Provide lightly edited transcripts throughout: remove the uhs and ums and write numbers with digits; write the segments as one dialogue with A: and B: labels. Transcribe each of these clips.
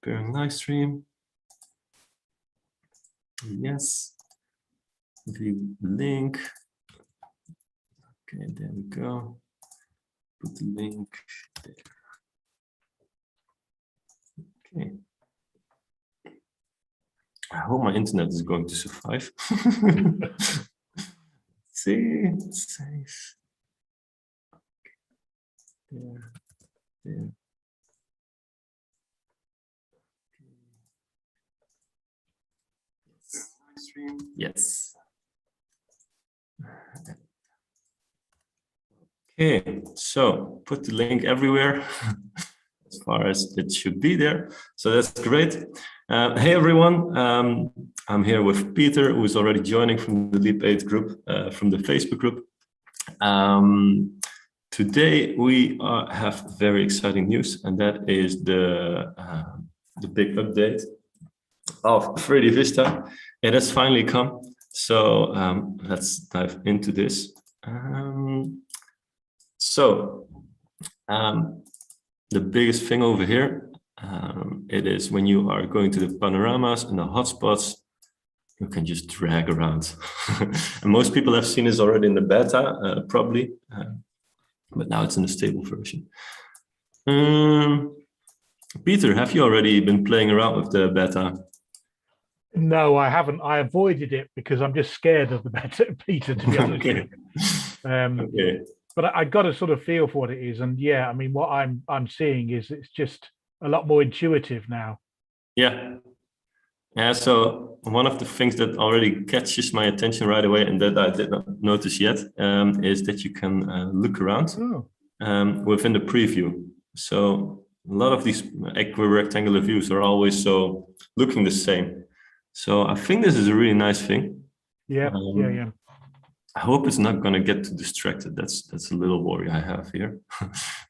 A: preparing live stream. Yes. View link. Okay, there we go. Put the link there. Okay. I hope my internet is going to survive. See, it's safe. There, there. Yes. Okay, so put the link everywhere as far as it should be there. So that's great. Hey everyone, I'm here with Peter, who is already joining from the Leap 8 group, from the Facebook group. Today we have very exciting news, and that is the big update of 3DVista. It has finally come. So let's dive into this. The biggest thing over here, it is when you are going to the panoramas and the hotspots, you can just drag around. And most people have seen this already in the beta, probably, but now it's in a stable version. Peter, have you already been playing around with the beta?
B: No, I haven't. I avoided it because I'm just scared of the beta, Peter, to be honest with you.
A: Okay.
B: But I got a sort of feel for what it is, and yeah, I mean, what I'm seeing is it's just a lot more intuitive now.
A: Yeah. Yeah. So one of the things that already catches my attention right away, and that I did not notice yet, is that you can look around within the preview. So a lot of these equirectangular views are always so looking the same. So I think this is a really nice thing.
B: Yeah. Yeah.
A: I hope it's not going to get too distracted. That's a little worry I have here.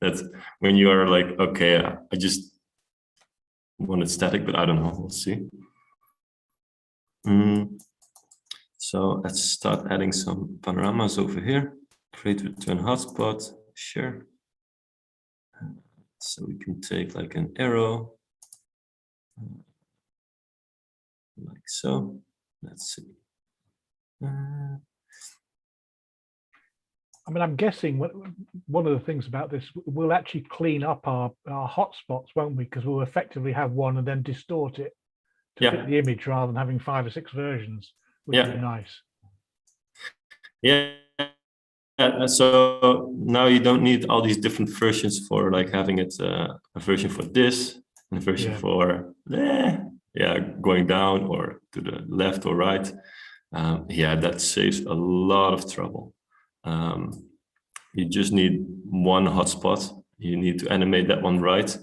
A: That's when you are like, okay, I just want it static, but I don't know. We'll see. So let's start adding some panoramas over here. Create return hotspot. Sure. So we can take like an arrow. Like so. Let's see.
B: I mean, I'm guessing one of the things about this, we'll actually clean up our hotspots, won't we? Because we'll effectively have one and then distort it to fit the image rather than having 5 or 6 versions, which would be nice.
A: Yeah. So now you don't need all these different versions for like having it a version for this and a version for going down or to the left or right. That saves a lot of trouble. You just need one hotspot. You need to animate that one right.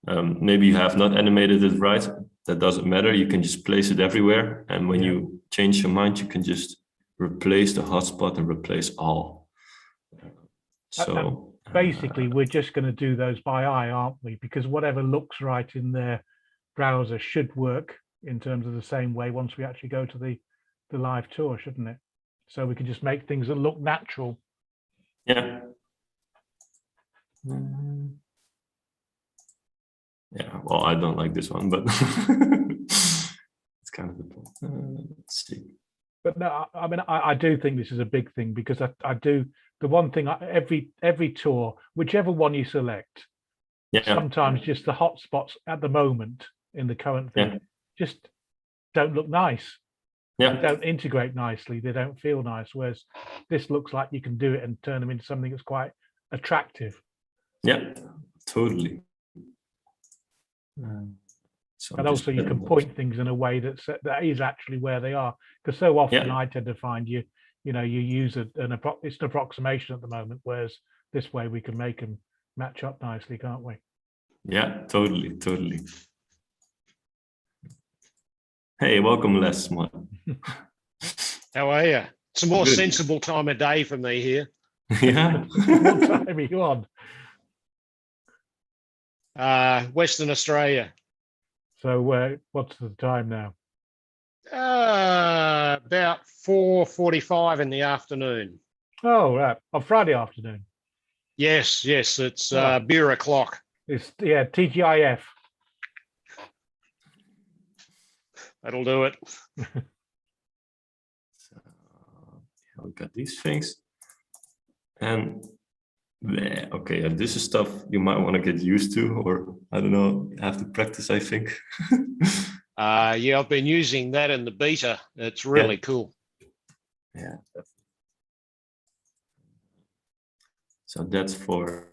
A: Maybe you have not animated it right. That doesn't matter. You can just place it everywhere. And when you change your mind, you can just replace the hotspot and replace all. So
B: basically, we're just going to do those by eye, aren't we? Because whatever looks right in their browser should work in terms of the same way once we actually go to the live tour, shouldn't it? So we can just make things that look natural.
A: Yeah. Well, I don't like this one, but it's kind of the point. Let's see.
B: But no, I mean, I do think this is a big thing because I do. The one thing, every tour, whichever one you select, sometimes just the hotspots at the moment in the current thing just don't look nice. They don't integrate nicely. They don't feel nice. Whereas this looks like you can do it and turn them into something that's quite attractive.
A: Yeah, totally.
B: So and also you can point things in a way that is actually where they are. Because so often I tend to find you use it's an approximation at the moment, whereas this way we can make them match up nicely, can't we?
A: Yeah, totally. Hey, welcome, Les.
C: How are you? It's a more sensible time of day for me here.
A: Yeah.
B: What time are you on?
C: Western Australia.
B: So what's the time now?
C: About 4:45 in the afternoon.
B: Oh, right. On Friday afternoon.
C: Yes. It's beer o'clock.
B: It's TGIF.
C: That'll do it.
A: So yeah, we got these things. And yeah, okay, and this is stuff you might want to get used to, or I don't know, have to practice, I think.
C: Yeah, I've been using that in the beta. It's really cool.
A: Yeah. So that's for.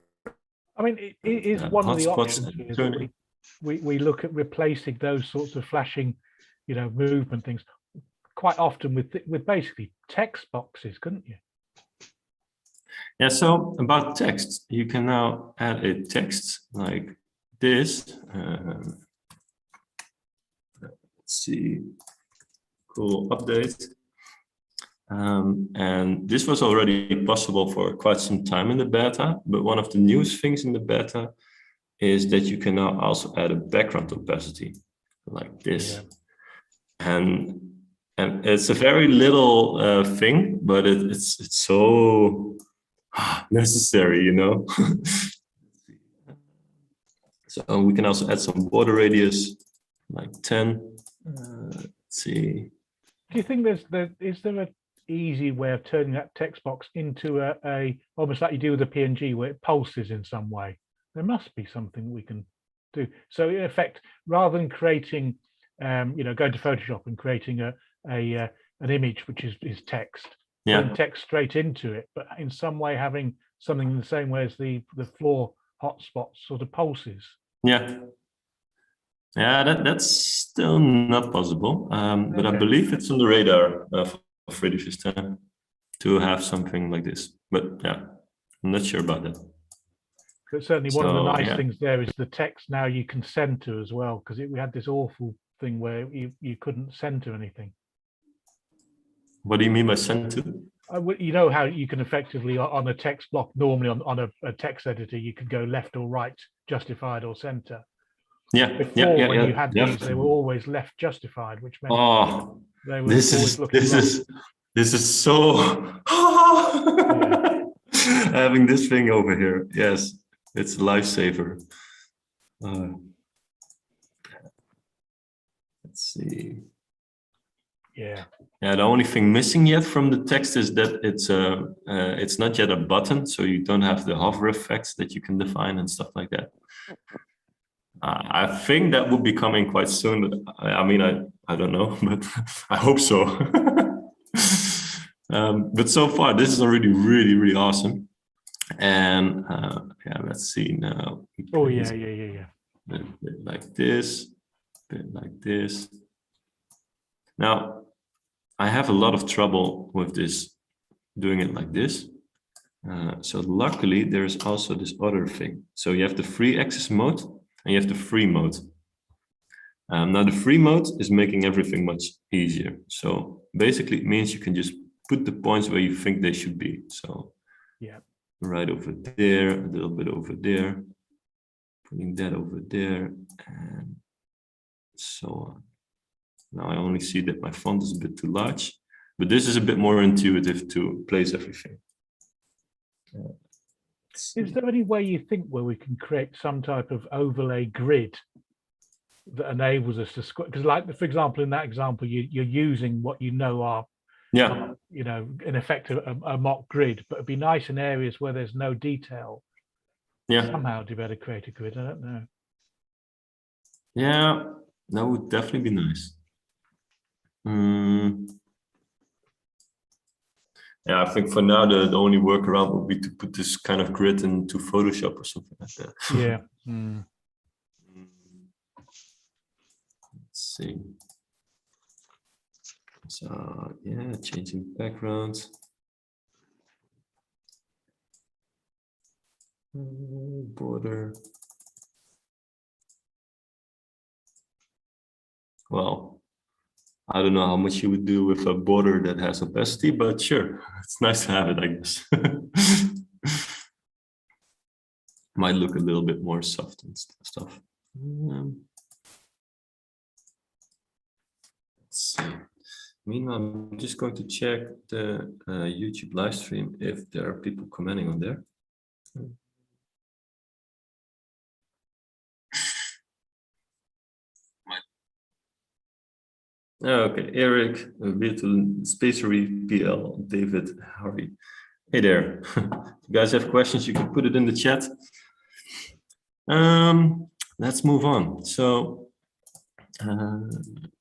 B: I mean, it is one of the options here that we look at replacing those sorts of flashing, movement things quite often with basically text boxes, couldn't you?
A: Yeah, so about text, you can now add a text like this. Let's see, cool update. And this was already possible for quite some time in the beta, but one of the newest things in the beta is that you can now also add a background opacity like this. Yeah. And it's a very little thing, but it's so necessary, So we can also add some border radius like 10. Let's see.
B: Do you think is there an easy way of turning that text box into a almost like you do with a PNG where it pulses in some way? There must be something we can do. So in effect, rather than creating, going to Photoshop and creating an image which is text, putting text straight into it, but in some way having something in the same way as the floor hotspots sort of pulses.
A: Yeah. Yeah, that's still not possible, but I believe it's on the radar of 3DVista to have something like this. But yeah, I'm not sure about that.
B: But certainly one of the nice things there is the text now you can center as well, because we had this awful thing where you couldn't center anything.
A: What do you mean by center?
B: You know how you can effectively on a text block, normally on a text editor, you can go left or right, justified or center.
A: Yeah.
B: Before, when you had these, they were always left justified, which meant they were always looking wrong.
A: This is so having this thing over here. Yes, it's a lifesaver. Let's see.
B: Yeah.
A: Yeah, the only thing missing yet from the text is that it's not yet a button, so you don't have the hover effects that you can define and stuff like that. I think that will be coming quite soon. I mean, I don't know, but I hope so. But so far, this is already really, really awesome. And yeah, let's see now.
B: Oh yeah.
A: Bit like this, bit like this. Now, I have a lot of trouble with this, doing it like this. So luckily, there's also this other thing. So you have the free access mode and you have the free mode. Now the free mode is making everything much easier. So basically it means you can just put the points where you think they should be. So
B: yeah,
A: right over there, a little bit over there, putting that over there, and so on. Now I only see that my font is a bit too large, but this is a bit more intuitive to place everything.
B: Is there any way you think where we can create some type of overlay grid that enables us to square? Because, like, for example, in that example, you're using what are, in effect, a mock grid, but it'd be nice in areas where there's no detail.
A: Yeah.
B: Somehow to be able to create a grid. I don't know.
A: Yeah, that would definitely be nice. Yeah, I think for now the only workaround would be to put this kind of grid into Photoshop or something like that.
B: Yeah.
A: Let's see. So yeah, changing backgrounds. Border. Well, I don't know how much you would do with a border that has opacity, but sure, it's nice to have it, I guess. Might look a little bit more soft and stuff. Let's see. Meanwhile, I'm just going to check the YouTube live stream if there are people commenting on there. Okay, Eric, Virtual Spacery, PL, David, Harry. Hey there. If you guys have questions, you can put it in the chat. Let's move on. So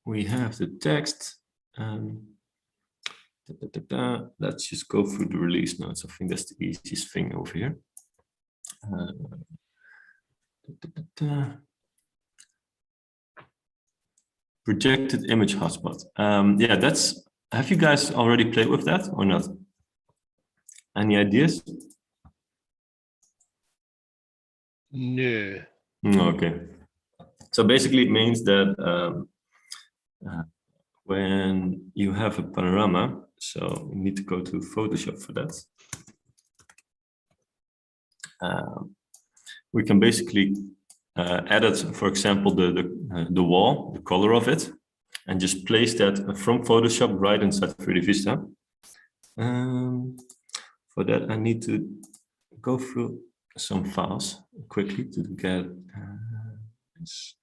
A: we have the text. Let's just go through the release notes. I think that's the easiest thing over here. Projected image hotspot. Yeah, that's. Have you guys already played with that or not? Any ideas?
C: No.
A: Okay. So basically, it means that when you have a panorama, so you need to go to Photoshop for that. We can basically edit, for example, the wall, the color of it, and just place that from Photoshop right inside 3DVista. For that, I need to go through some files quickly to get this.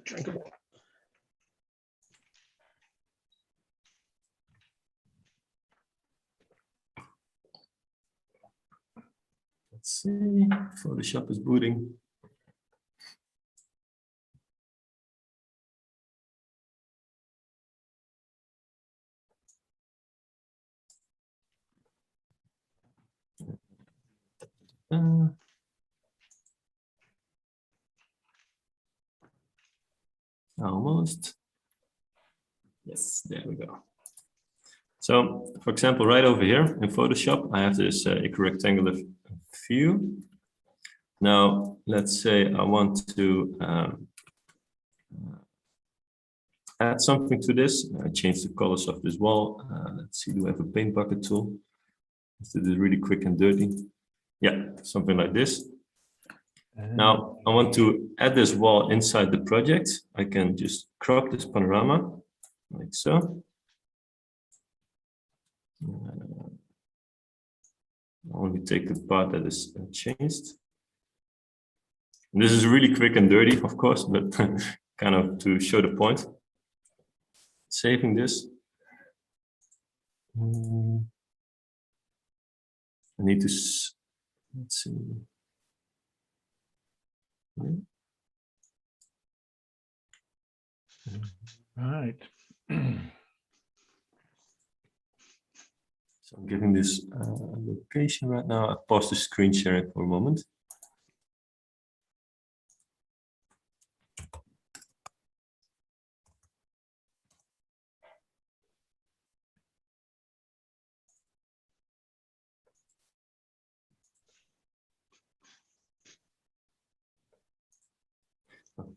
C: Drink of water.
A: Let's see, Photoshop is booting. Almost. Yes, there we go. So, for example, right over here in Photoshop, I have this rectangular view. Now, let's say I want to add something to this. I change the colors of this wall. Let's see, do I have a paint bucket tool? Let's do this really quick and dirty. Yeah, something like this. Now, I want to add this wall inside the project. I can just crop this panorama, like so. Only take the part that is changed. And this is really quick and dirty, of course, but kind of to show the point. Saving this. I need to, let's see.
B: Right.
A: So I'm giving this location right now. I'll pause the screen sharing for a moment.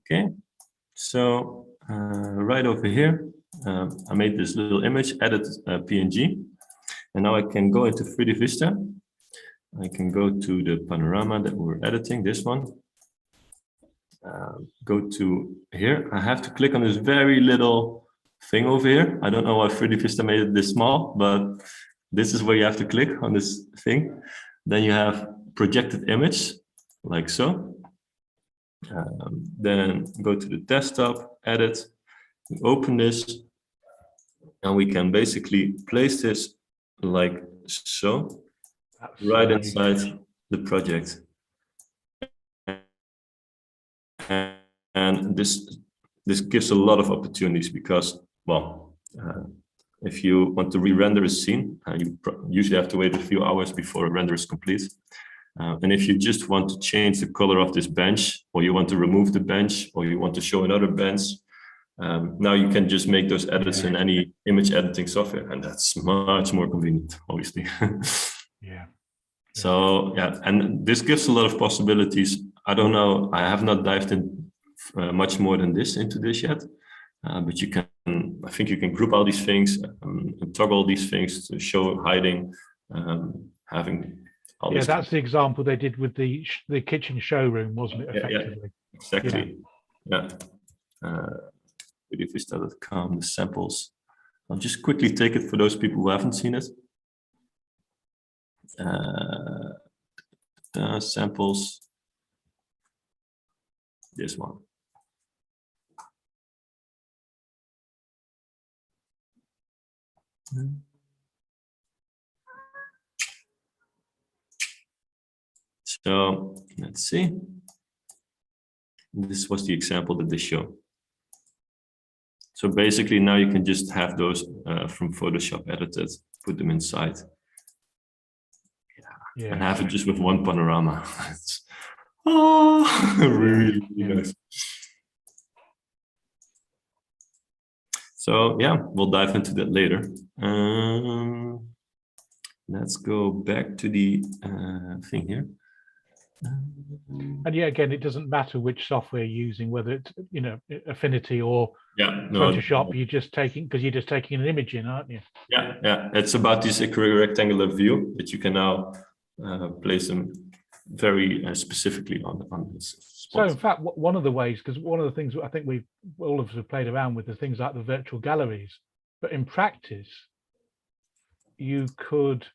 A: Okay, so right over here, I made this little image, added PNG, and now I can go into 3DVista. I can go to the panorama that we're editing, this one. Go to here. I have to click on this very little thing over here. I don't know why 3DVista made it this small, but this is where you have to click on this thing. Then you have projected image, like so. Then go to the desktop, edit, open this, and we can basically place this like so, right inside the project. And this gives a lot of opportunities because, well, if you want to re-render a scene, you usually have to wait a few hours before a render is complete. And if you just want to change the color of this bench, or you want to remove the bench, or you want to show another bench, now you can just make those edits in any image editing software, and that's much more convenient, obviously.
B: Yeah.
A: So yeah, and this gives a lot of possibilities. I don't know, I have not dived in much more than this into this yet, but you can, I think you can group all these things and toggle these things to show hiding, having.
B: Yeah, that's the example they did with the kitchen showroom, wasn't it? Effectively.
A: Yeah, exactly. Yeah. 3dvista.com, the samples. I'll just quickly take it for those people who haven't seen it. samples. This one. So let's see. This was the example that they show. So basically now you can just have those from Photoshop edited, put them inside. Yeah. And have it just with one panorama. It's, really nice. So yeah, we'll dive into that later. Let's go back to the thing here.
B: And yeah, again, it doesn't matter which software you're using, whether it's Affinity or Photoshop. You're just taking an image in, aren't you?
A: Yeah. It's about this rectangular view that you can now place them very specifically on this spot.
B: So in fact, one of the ways, because one of the things I think all of us have played around with, the things like the virtual galleries, but in practice, you could,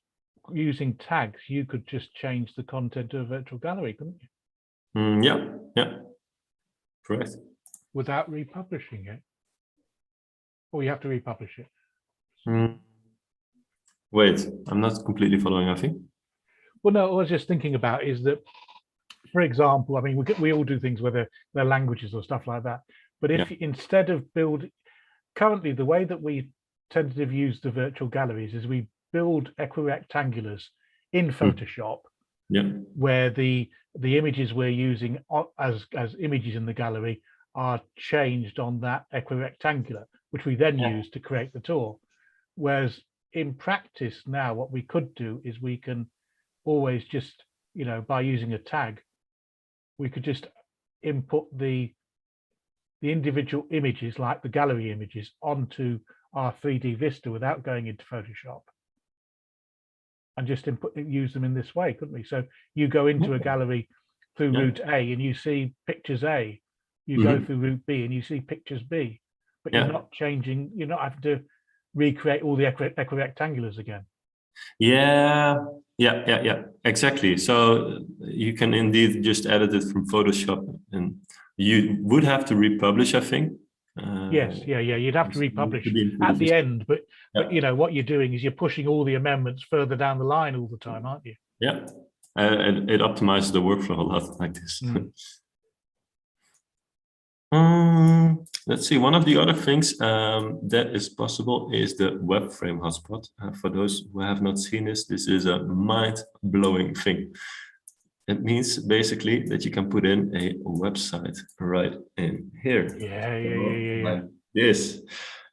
B: using tags, you could just change the content of a virtual gallery, couldn't you?
A: Yeah, correct.
B: Without republishing it, or you have to republish it.
A: Wait, I'm not completely following, I think.
B: Well, no, I was just thinking about is that, for example, I mean, we all do things where they're languages or stuff like that. But if instead of currently the way that we tend to use the virtual galleries is we build equirectangulars in Photoshop, where the images we're using as images in the gallery are changed on that equirectangular, which we then use to create the tour. Whereas in practice now, what we could do is we can always just, by using a tag, we could just input the individual images, like the gallery images, onto our 3DVista without going into Photoshop, and just use them in this way, couldn't we? So you go into a gallery through route A and you see pictures A, you go through route B and you see pictures B, but you're not having to recreate all the equirectangulars again.
A: Yeah, exactly. So you can indeed just edit it from Photoshop, and you would have to republish, I think.
B: Yes, you'd have to republish at the end, but what you're doing is you're pushing all the amendments further down the line all the time, aren't you?
A: Yeah, and it optimizes the workflow a lot like this. Let's see, one of the other things that is possible is the Web Frame Hotspot. For those who have not seen this is a mind-blowing thing. It means basically that you can put in a website right in here. Like this.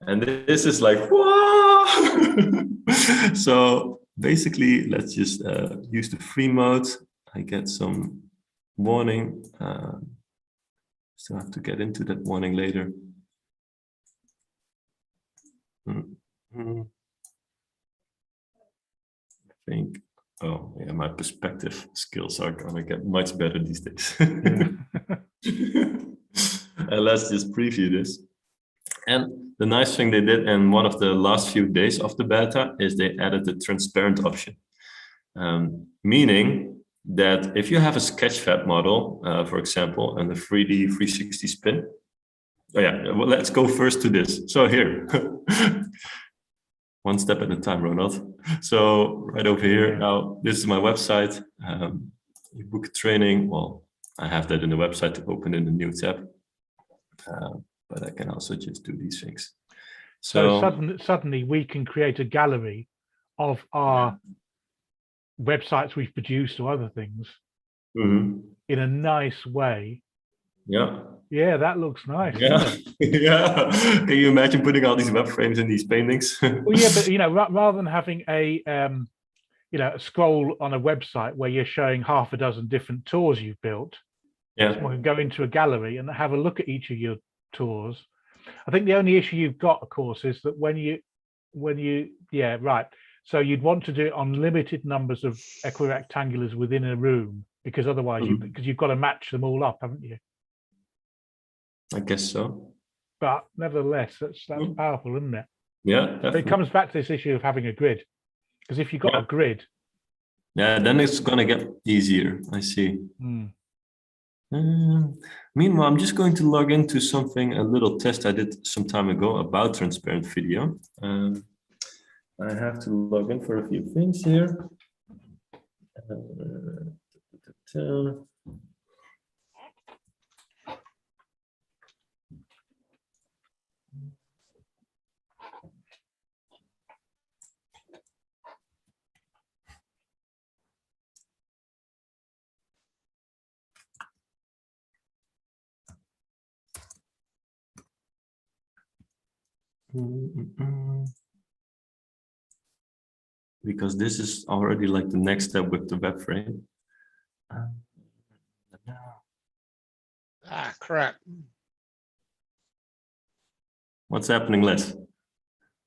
A: And this is like, whoa! So basically, let's just use the free mode. I get some warning. Still have to get into that warning later. I think, my perspective skills are gonna get much better these days. And let's just preview this. And the nice thing they did in one of the last few days of the beta is they added the transparent option, meaning that if you have a Sketchfab model, for example, and a 3D 360 spin. Well, let's go first to this. So here, one step at a time, Ronald. So right over here, now this is my website. You book a training. Well, I have that in the website to open in a new tab, but I can also just do these things.
B: So suddenly we can create a gallery of our websites we've produced or other things in a nice way. Yeah, that looks nice.
A: Yeah. Can you imagine putting all these web frames in these paintings?
B: Well, yeah, but rather than having a scroll on a website where you're showing half a dozen different tours you've built, someone can go into a gallery and have a look at each of your tours. I think the only issue you've got, of course, is that when you so you'd want to do it on limited numbers of equirectangulars within a room, because otherwise you've got to match them all up, haven't you?
A: I guess so.
B: But nevertheless, that's powerful, isn't it?
A: Yeah, definitely.
B: It comes back to this issue of having a grid, because if you've got a grid,
A: Yeah, then it's gonna get easier. I see. Meanwhile, I'm just going to log into something, a little test I did some time ago about transparent video. I have to log in for a few things here. Because this is already like the next step with the web frame.
C: Ah, crap.
A: What's happening, Les?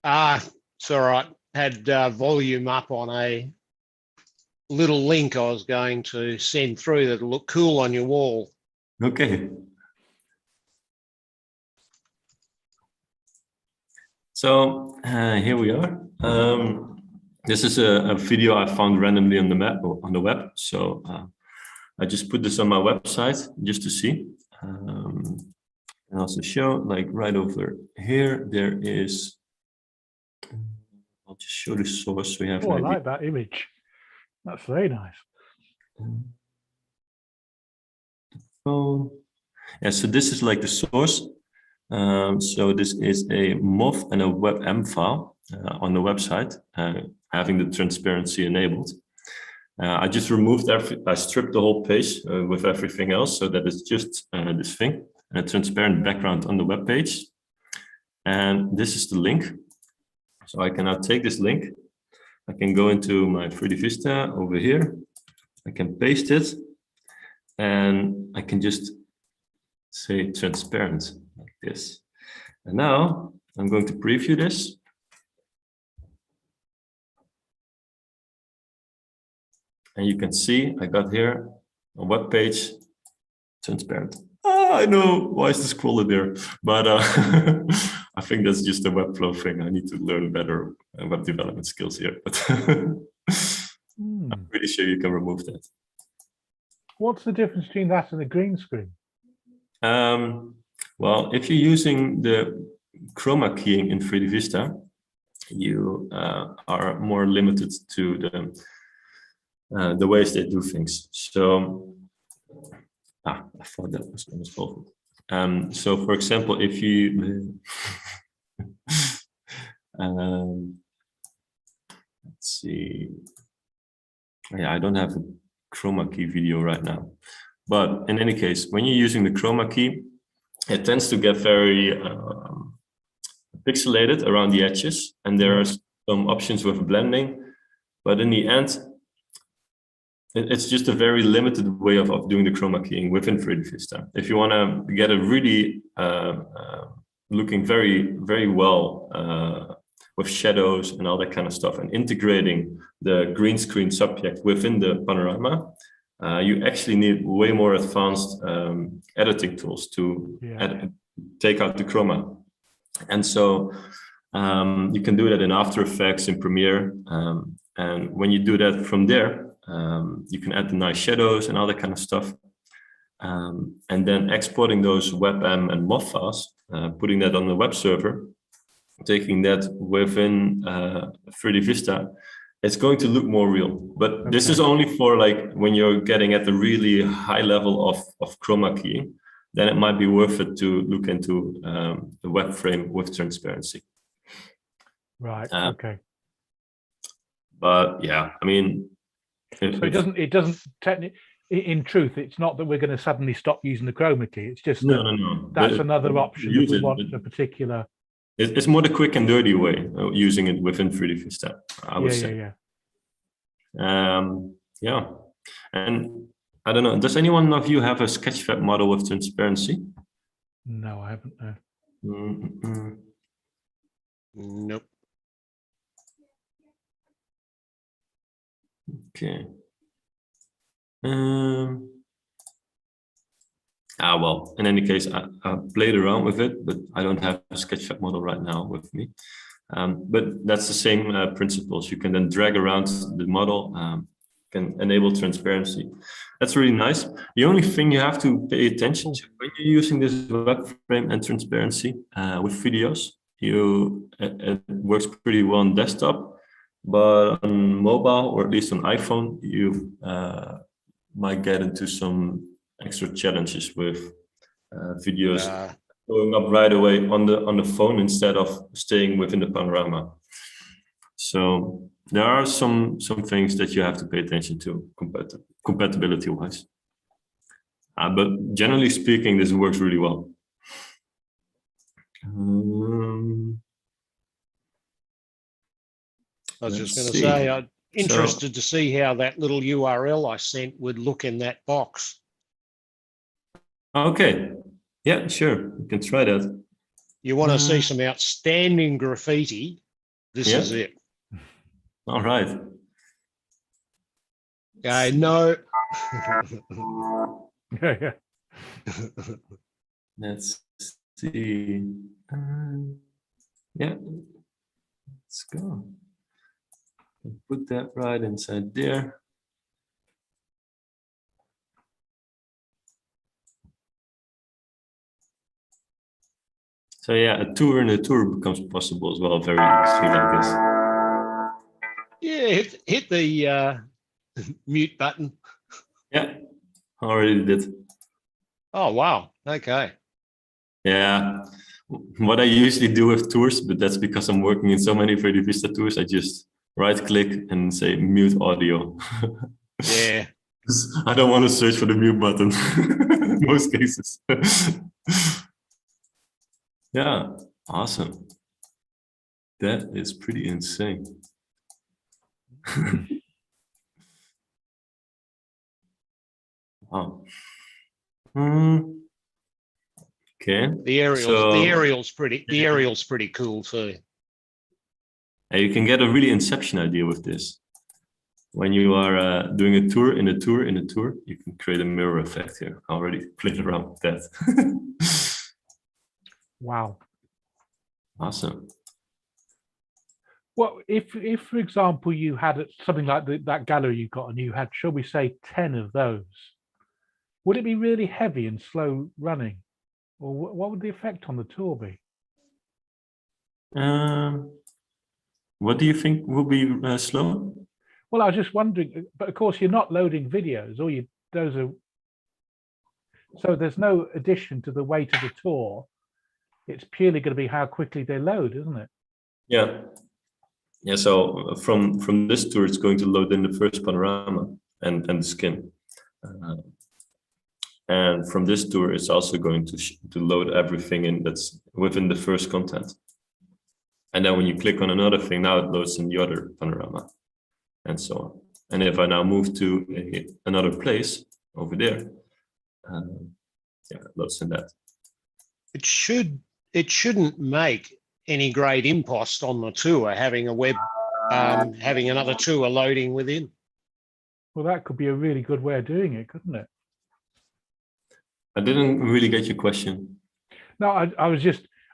C: It's all right. Had volume up on a little link I was going to send through that'll look cool on your wall.
A: Okay. So here we are. This is a video I found randomly on the map or on the web. So I just put this on my website just to see. And also show, like right over here, there is. I'll just show the source. We have.
B: Oh, I like that image. That's very nice.
A: Phone. Yeah, so this is like the source. So this is a MOV and a WebM file on the website, having the transparency enabled. I just removed I stripped the whole page with everything else, so that it's just this thing, and a transparent background on the web page. And this is the link. So I can now take this link. I can go into my 3DVista over here. I can paste it, and I can just say transparent like this. And now I'm going to preview this. And you can see I got here a web page transparent. I know, why is the scroller there? But I think that's just a Webflow thing. I need to learn better web development skills here. But I'm pretty sure you can remove that.
B: What's the difference between that and a green screen?
A: Well, if you're using the chroma keying in 3DVista, you are more limited to the ways they do things. So, I thought that was going to solve it. So, for example, if you let's see, yeah, I don't have a chroma key video right now, but in any case, when you're using the chroma key, it tends to get very pixelated around the edges, and there are some options with blending, but in the end, it's just a very limited way of doing the chroma keying within 3DVista. If you want to get a really looking very, very well with shadows and all that kind of stuff, and integrating the green screen subject within the panorama, you actually need way more advanced editing tools to take out the chroma. And so you can do that in After Effects, in Premiere. And when you do that from there, you can add the nice shadows and all that kind of stuff. And then exporting those WebM and MOV files, putting that on the web server, taking that within 3DVista, it's going to look more real. But this is only for like when you're getting at the really high level of chroma keying, then it might be worth it to look into the web frame with transparency.
B: Right. Okay.
A: But yeah, I mean,
B: so it doesn't technically. In truth, it's not that we're going to suddenly stop using the chroma key. It's just
A: no.
B: That's another option if we want a particular.
A: It's more the quick and dirty way of using it within 3DVista, I would say. Yeah. And I don't know, does anyone of you have a Sketchfab model with transparency?
B: No, I haven't. No.
C: Nope.
A: Okay. Well, in any case, I played around with it, but I don't have a Sketchfab model right now with me. But that's the same principles. You can then drag around the model, can enable transparency. That's really nice. The only thing you have to pay attention to when you're using this web frame and transparency with videos, it works pretty well on desktop, but on mobile, or at least on iPhone, you might get into some extra challenges with videos going up right away on the phone instead of staying within the panorama. So there are some things that you have to pay attention to compatibility wise. But generally speaking, this works really well.
C: I was just going to say, I'm interested to see how that little URL I sent would look in that box.
A: Okay. Yeah, sure. You can try that.
C: You want to see some outstanding graffiti? This is it.
A: All right.
C: Okay, no.
A: Let's see. Yeah, let's go. Put that right inside there. So yeah, a tour in a tour becomes possible as well, very easily like this.
C: Yeah, hit the mute button.
A: Yeah, already did.
C: Oh, wow. Okay.
A: Yeah, what I usually do with tours, but that's because I'm working in so many 3DVista tours, I just right-click and say mute audio.
C: Yeah.
A: I don't want to search for the mute button in most cases. Yeah, awesome. That is pretty insane. Wow. Okay.
C: The aerial's pretty cool too.
A: You can get a really inception idea with this. When you are doing a tour in a tour in a tour, you can create a mirror effect here. I already played around with that.
B: Wow.
A: Awesome.
B: Well, if for example, you had something like that gallery you got and you had, shall we say, 10 of those, would it be really heavy and slow running? Or what would the effect on the tour be?
A: What do you think will be slow?
B: Well, I was just wondering, but of course you're not loading videos, so there's no addition to the weight of the tour. It's purely going to be how quickly they load, isn't it?
A: Yeah. Yeah, so from this tour, it's going to load in the first panorama and the skin. And from this tour, it's also going to load everything in that's within the first content. And then when you click on another thing, now it loads in the other panorama and so on. And if I now move to another place over there, yeah, it loads in that.
C: It shouldn't make any great impost on the tour having a web, having another tour loading within.
B: Well, that could be a really good way of doing it, couldn't it?
A: I didn't really get your question.
B: No,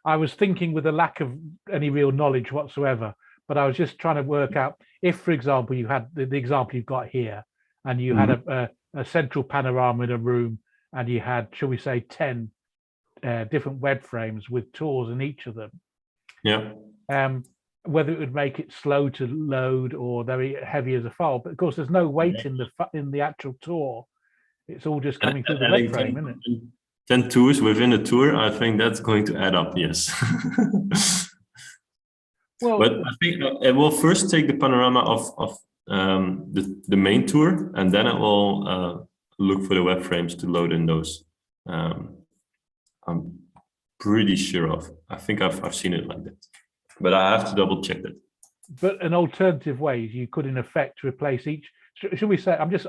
B: I was thinking with a lack of any real knowledge whatsoever, but I was just trying to work out if, for example, you had the example you've got here, and you had a central panorama in a room, and you had, shall we say, 10 different web frames with tours in each of them.
A: Yeah.
B: Whether it would make it slow to load or very heavy as a file, but of course there's no weight in the actual tour. It's all just coming through the web frame, isn't it?
A: 10 tours within a tour, I think that's going to add up, yes. Well, but I think it will first take the panorama of the main tour, and then it will look for the web frames to load in those. I'm pretty sure of. I think I've seen it like that, but I have to double check that.
B: But an alternative way is you could, in effect, replace each. Should we say? I'm just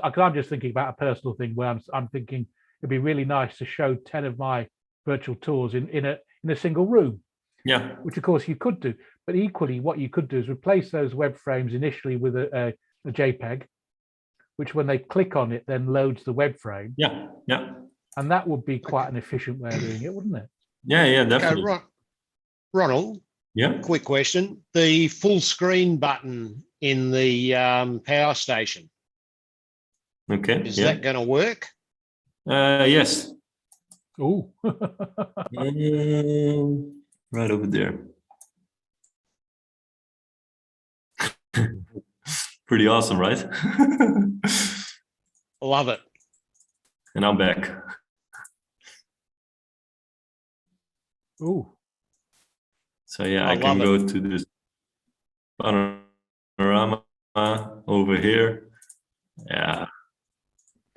B: thinking about a personal thing where I'm thinking it'd be really nice to show 10 of my virtual tours in a single room.
A: Yeah.
B: Which of course you could do, but equally what you could do is replace those web frames initially with a JPEG, which when they click on it then loads the web frame.
A: Yeah. Yeah.
B: And that would be quite an efficient way of doing it, wouldn't it?
A: Yeah. Yeah. Definitely.
C: Okay, Ronald.
A: Yeah.
C: Quick question: the full screen button in the power station.
A: Okay.
C: Is that going to work?
A: Yes.
B: Oh.
A: Right over there. Pretty awesome, right?
C: Love it.
A: And I'm back.
B: Oh.
A: So yeah,
C: I
A: I can
C: love
A: go to this panorama over here. Yeah.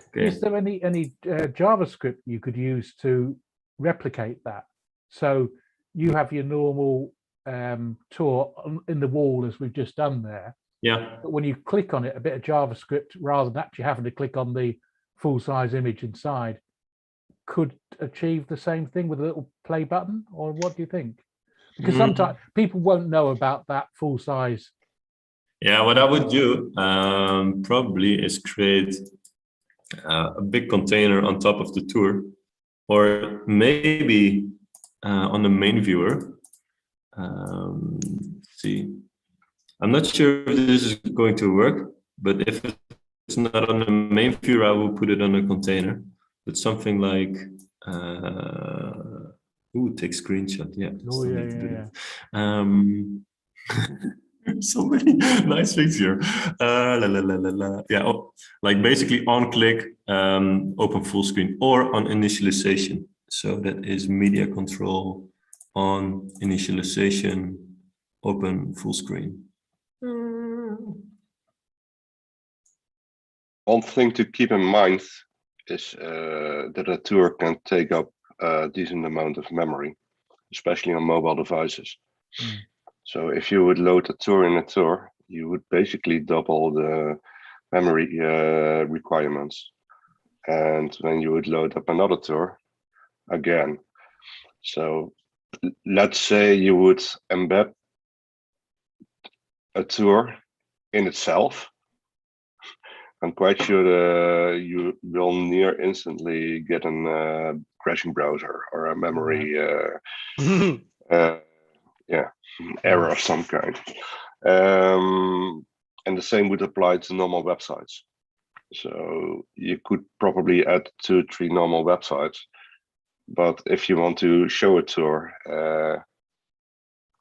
A: Okay.
B: Is there any JavaScript you could use to replicate that? So you have your normal tour in the wall as we've just done there.
A: Yeah.
B: But when you click on it, a bit of JavaScript, rather than actually having to click on the full-size image inside, could achieve the same thing with a little play button, or what do you think? Because sometimes people won't know about that full-size.
A: Yeah, what I would do probably is create a big container on top of the tour, or maybe on the main viewer. Let's see. I'm not sure if this is going to work, but if it's not on the main viewer, I will put it on a container. But something like, take screenshot. Yeah.
B: Oh yeah.
A: So many nice things here. Yeah, like basically on click, open full screen, or on initialization. So that is media control on initialization, open full screen.
D: One thing to keep in mind is that a tour can take up a decent amount of memory, especially on mobile devices. So if you would load a tour in a tour, you would basically double the memory requirements. And then you would load up another tour again. So let's say you would embed a tour in itself. I'm quite sure you will near instantly get a crashing browser or a memory error of some kind. And the same would apply to normal websites. So you could probably add 2-3 normal websites, but if you want to show a tour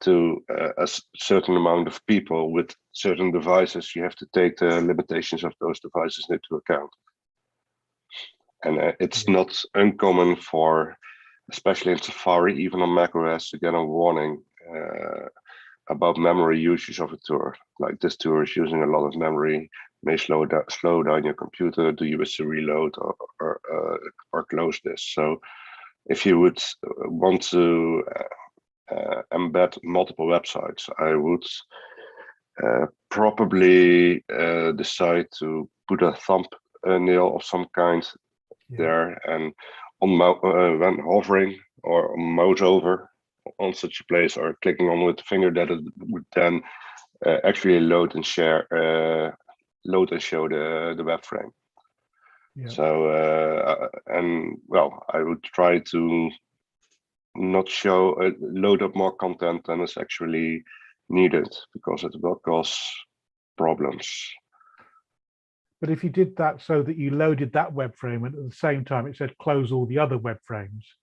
D: to a certain amount of people with certain devices, you have to take the limitations of those devices into account. And it's not uncommon for, especially in Safari, even on macOS, to get a warning about memory usage of a tour. Like, this tour is using a lot of memory, may slow down your computer. Do you wish to reload or close this? So if you would want to embed multiple websites, I would probably decide to put a thumbnail of some kind there, and on when hovering or mouse over on such a place or clicking on with the finger, that it would then actually load and show the web frame. So and well, I would try to not load up more content than is actually needed, because it will cause problems.
B: But if you did that so that you loaded that web frame and at the same time it said close all the other web frames,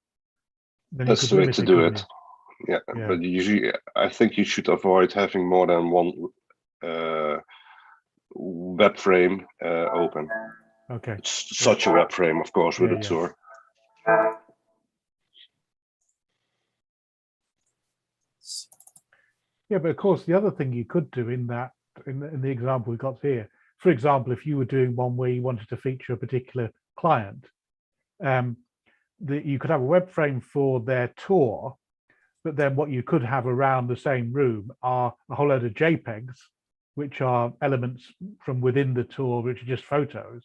B: then
D: that's the way to do it. Yeah, but usually I think you should avoid having more than one web frame open.
B: Okay.
D: It's such a web frame, of course, with a tour.
B: Yeah, but of course the other thing you could do in that, in the example we got here, for example, if you were doing one where you wanted to feature a particular client, that you could have a web frame for their tour, but then what you could have around the same room are a whole load of JPEGs, which are elements from within the tour, which are just photos.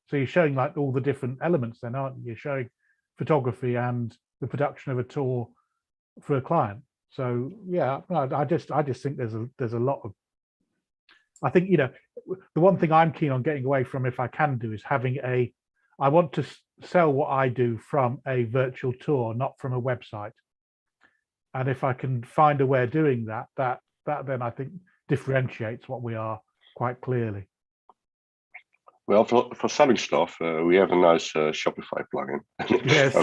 B: So you're showing like all the different elements then, aren't you? You're showing photography and the production of a tour for a client. So yeah, I just think there's a lot of, I think, the one thing I'm keen on getting away from, if I can do, is having I want to sell what I do from a virtual tour, not from a website. And if I can find a way of doing that then I think differentiates what we are quite clearly.
D: Well, for selling stuff, we have a nice Shopify plugin.
B: Yes.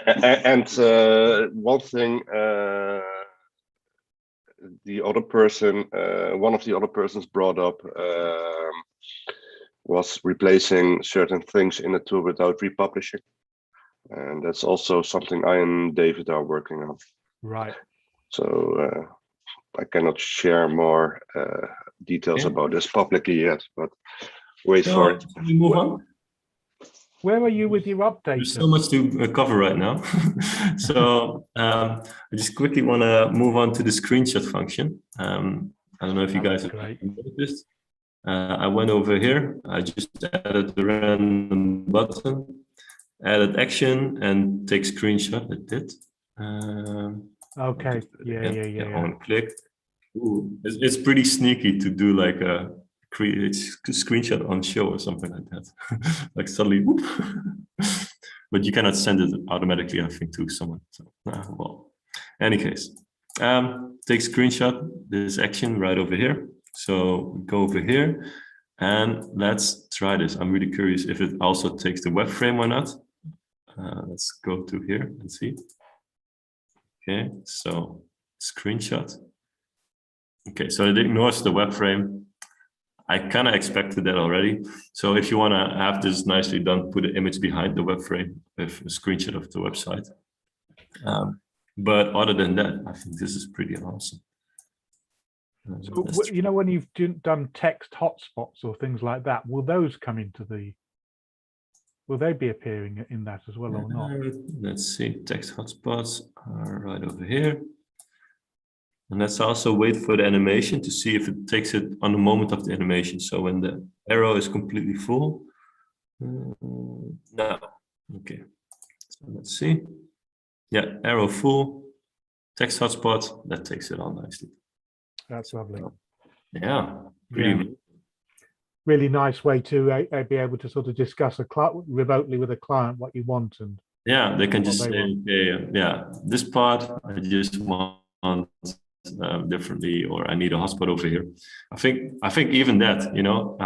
D: And one thing, the other person, one of the other persons brought up was replacing certain things in a tool without republishing. And that's also something I and David are working on.
B: Right.
D: So I cannot share more details about this publicly yet, but wait for it.
A: We move on.
B: Where are you with your update?
A: There's so much to cover right now. So I just quickly want to move on to the screenshot function. I don't know if you guys have noticed. I went over here. I just added the random button, added action, and take screenshot. I did.
B: Okay. Yeah.
A: I want to click. Ooh, it's pretty sneaky to do like a create screenshot on show or something like that. Like suddenly, whoop. But you cannot send it automatically, I think, to someone. So, well, any case, take screenshot this action right over here. So go over here and let's try this. I'm really curious if it also takes the web frame or not. Let's go to here and see. Okay, so screenshot. Okay, so it ignores the web frame. I kind of expected that already. So if you want to have this nicely done, put an image behind the web frame with a screenshot of the website. But other than that, I think this is pretty awesome.
B: So, you know, when you've done text hotspots or things like that, will those come into the, will they be appearing in that as well or not?
A: Let's see, text hotspots are right over here. And let's also wait for the animation to see if it takes it on the moment of the animation. So when the arrow is completely full, no, okay. So let's see. Yeah, arrow full, text hotspot, that takes it on nicely.
B: That's lovely.
A: Yeah, pretty
B: really nice way to be able to sort of discuss remotely with a client what you want. And
A: yeah, they can just say, okay, yeah, this part I just want differently, or I need a hotspot over here. I think even that, you know,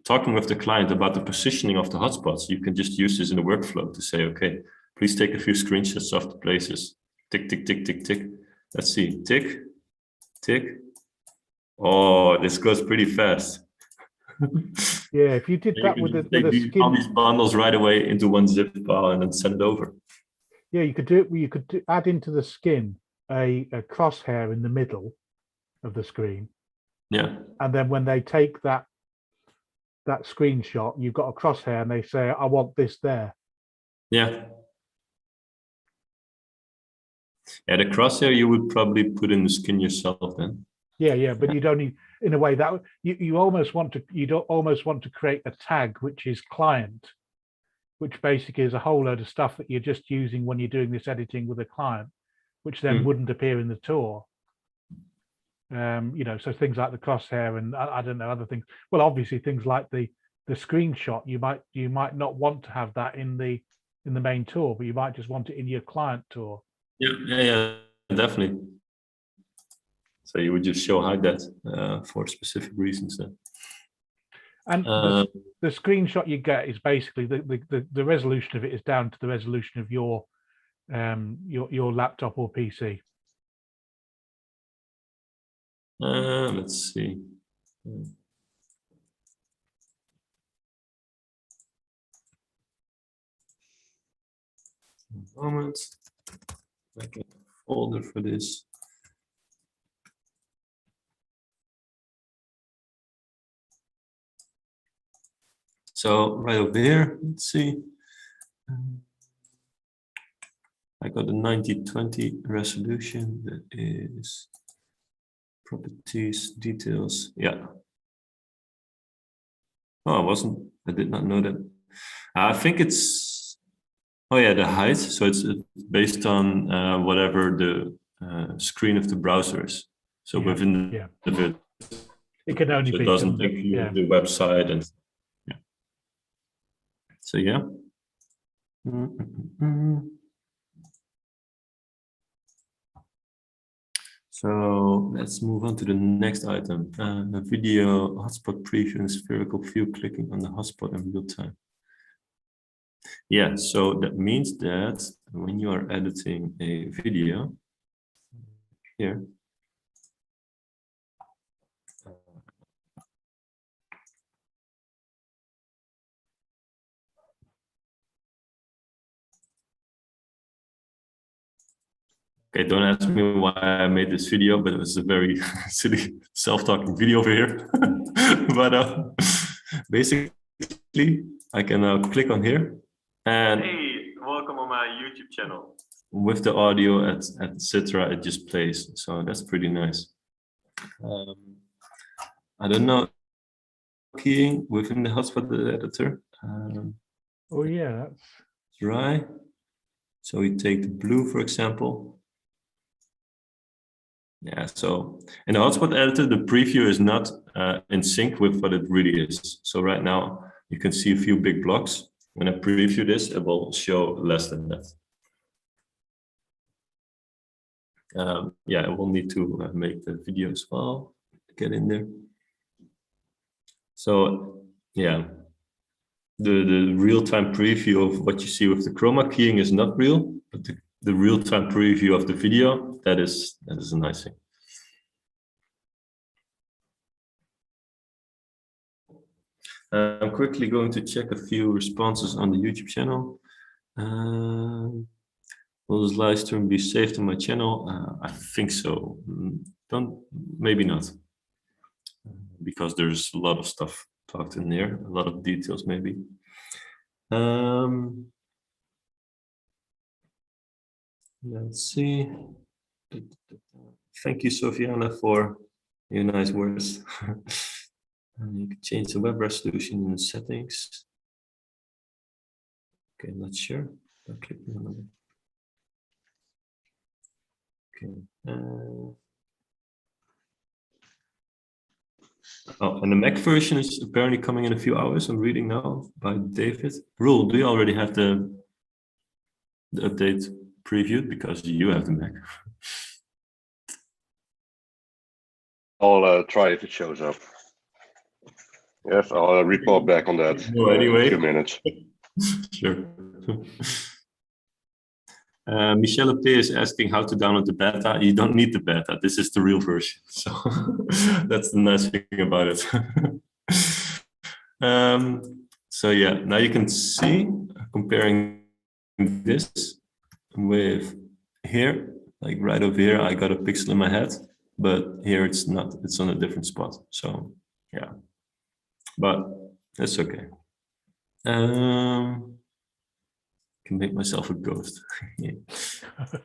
A: talking with the client about the positioning of the hotspots, you can just use this in the workflow to say, okay, please take a few screenshots of the places. Tick, tick, tick, tick, tick. Let's see, tick, tick. Oh, this goes pretty fast.
B: Yeah, if you did that with a skin,
A: all these bundles right away into one zip file and then send it over.
B: Yeah, you could do it. You could add into the skin a crosshair in the middle of the screen.
A: Yeah.
B: And then when they take that screenshot, you've got a crosshair and they say, I want this there.
A: Yeah. Yeah, the crosshair you would probably put in the skin yourself then.
B: Yeah, but you'd only, in a way, that you almost want to create a tag which is client, which basically is a whole load of stuff that you're just using when you're doing this editing with a client, which then wouldn't appear in the tour. You know, so things like the crosshair and I don't know, other things. Well, obviously things like the screenshot, you might not want to have that in the main tour, but you might just want it in your client tour.
A: Yeah, definitely. So you would just hide that for specific reasons then.
B: And the screenshot you get is basically the resolution of it is down to the resolution of your laptop or PC.
A: Let's see. A moment. Make a folder for this. So right over here, let's see. I got a 9020 resolution. That is properties, details. Yeah. Oh, I did not know that. I think it's, oh yeah, the height. So it's based on whatever the screen of the browser is. So within the
B: it can only be.
A: It doesn't include the website and yeah. So yeah. So let's move on to the next item. A video hotspot preview and spherical view, clicking on the hotspot in real time. Yeah, so that means that when you are editing a video here, okay, don't ask me why I made this video, but it was a very silly self-talking video over here. But basically, I can now click on here and hey, welcome on my YouTube channel. With the audio, etc., it just plays. So that's pretty nice. I don't know keying within the hotspot editor.
B: Oh yeah, that's
A: Try. So we take the blue, for example. Yeah, so in the hotspot editor, the preview is not in sync with what it really is. So right now, you can see a few big blocks. When I preview this, it will show less than that. Yeah, I will need to make the video as well, get in there. So yeah, the real-time preview of what you see with the chroma keying is not real, but the real-time preview of the video, that is a nice thing. I'm quickly going to check a few responses on the YouTube channel. Will this live stream be saved on my channel? I think so. Maybe not, because there's a lot of stuff talked in there, a lot of details maybe. Let's see. Thank you, Sofiana, for your nice words. You can change the web resolution in the settings. Okay, not sure. I'll click on it. Okay. Oh, and the Mac version is apparently coming in a few hours. I'm reading now by David. Roel, do you already have the update previewed, because you have the Mac?
D: I'll try if it shows up. Yes, I'll report back on that
A: anyway.
D: in a few minutes.
A: Sure. Michelle P is asking how to download the beta. You don't need the beta. This is the real version. So that's the nice thing about it. So yeah, now you can see comparing this with here, like right over here, I got a pixel in my head, but here it's not, it's on a different spot. So yeah, but that's okay. Can make myself a ghost. Yeah. Hey,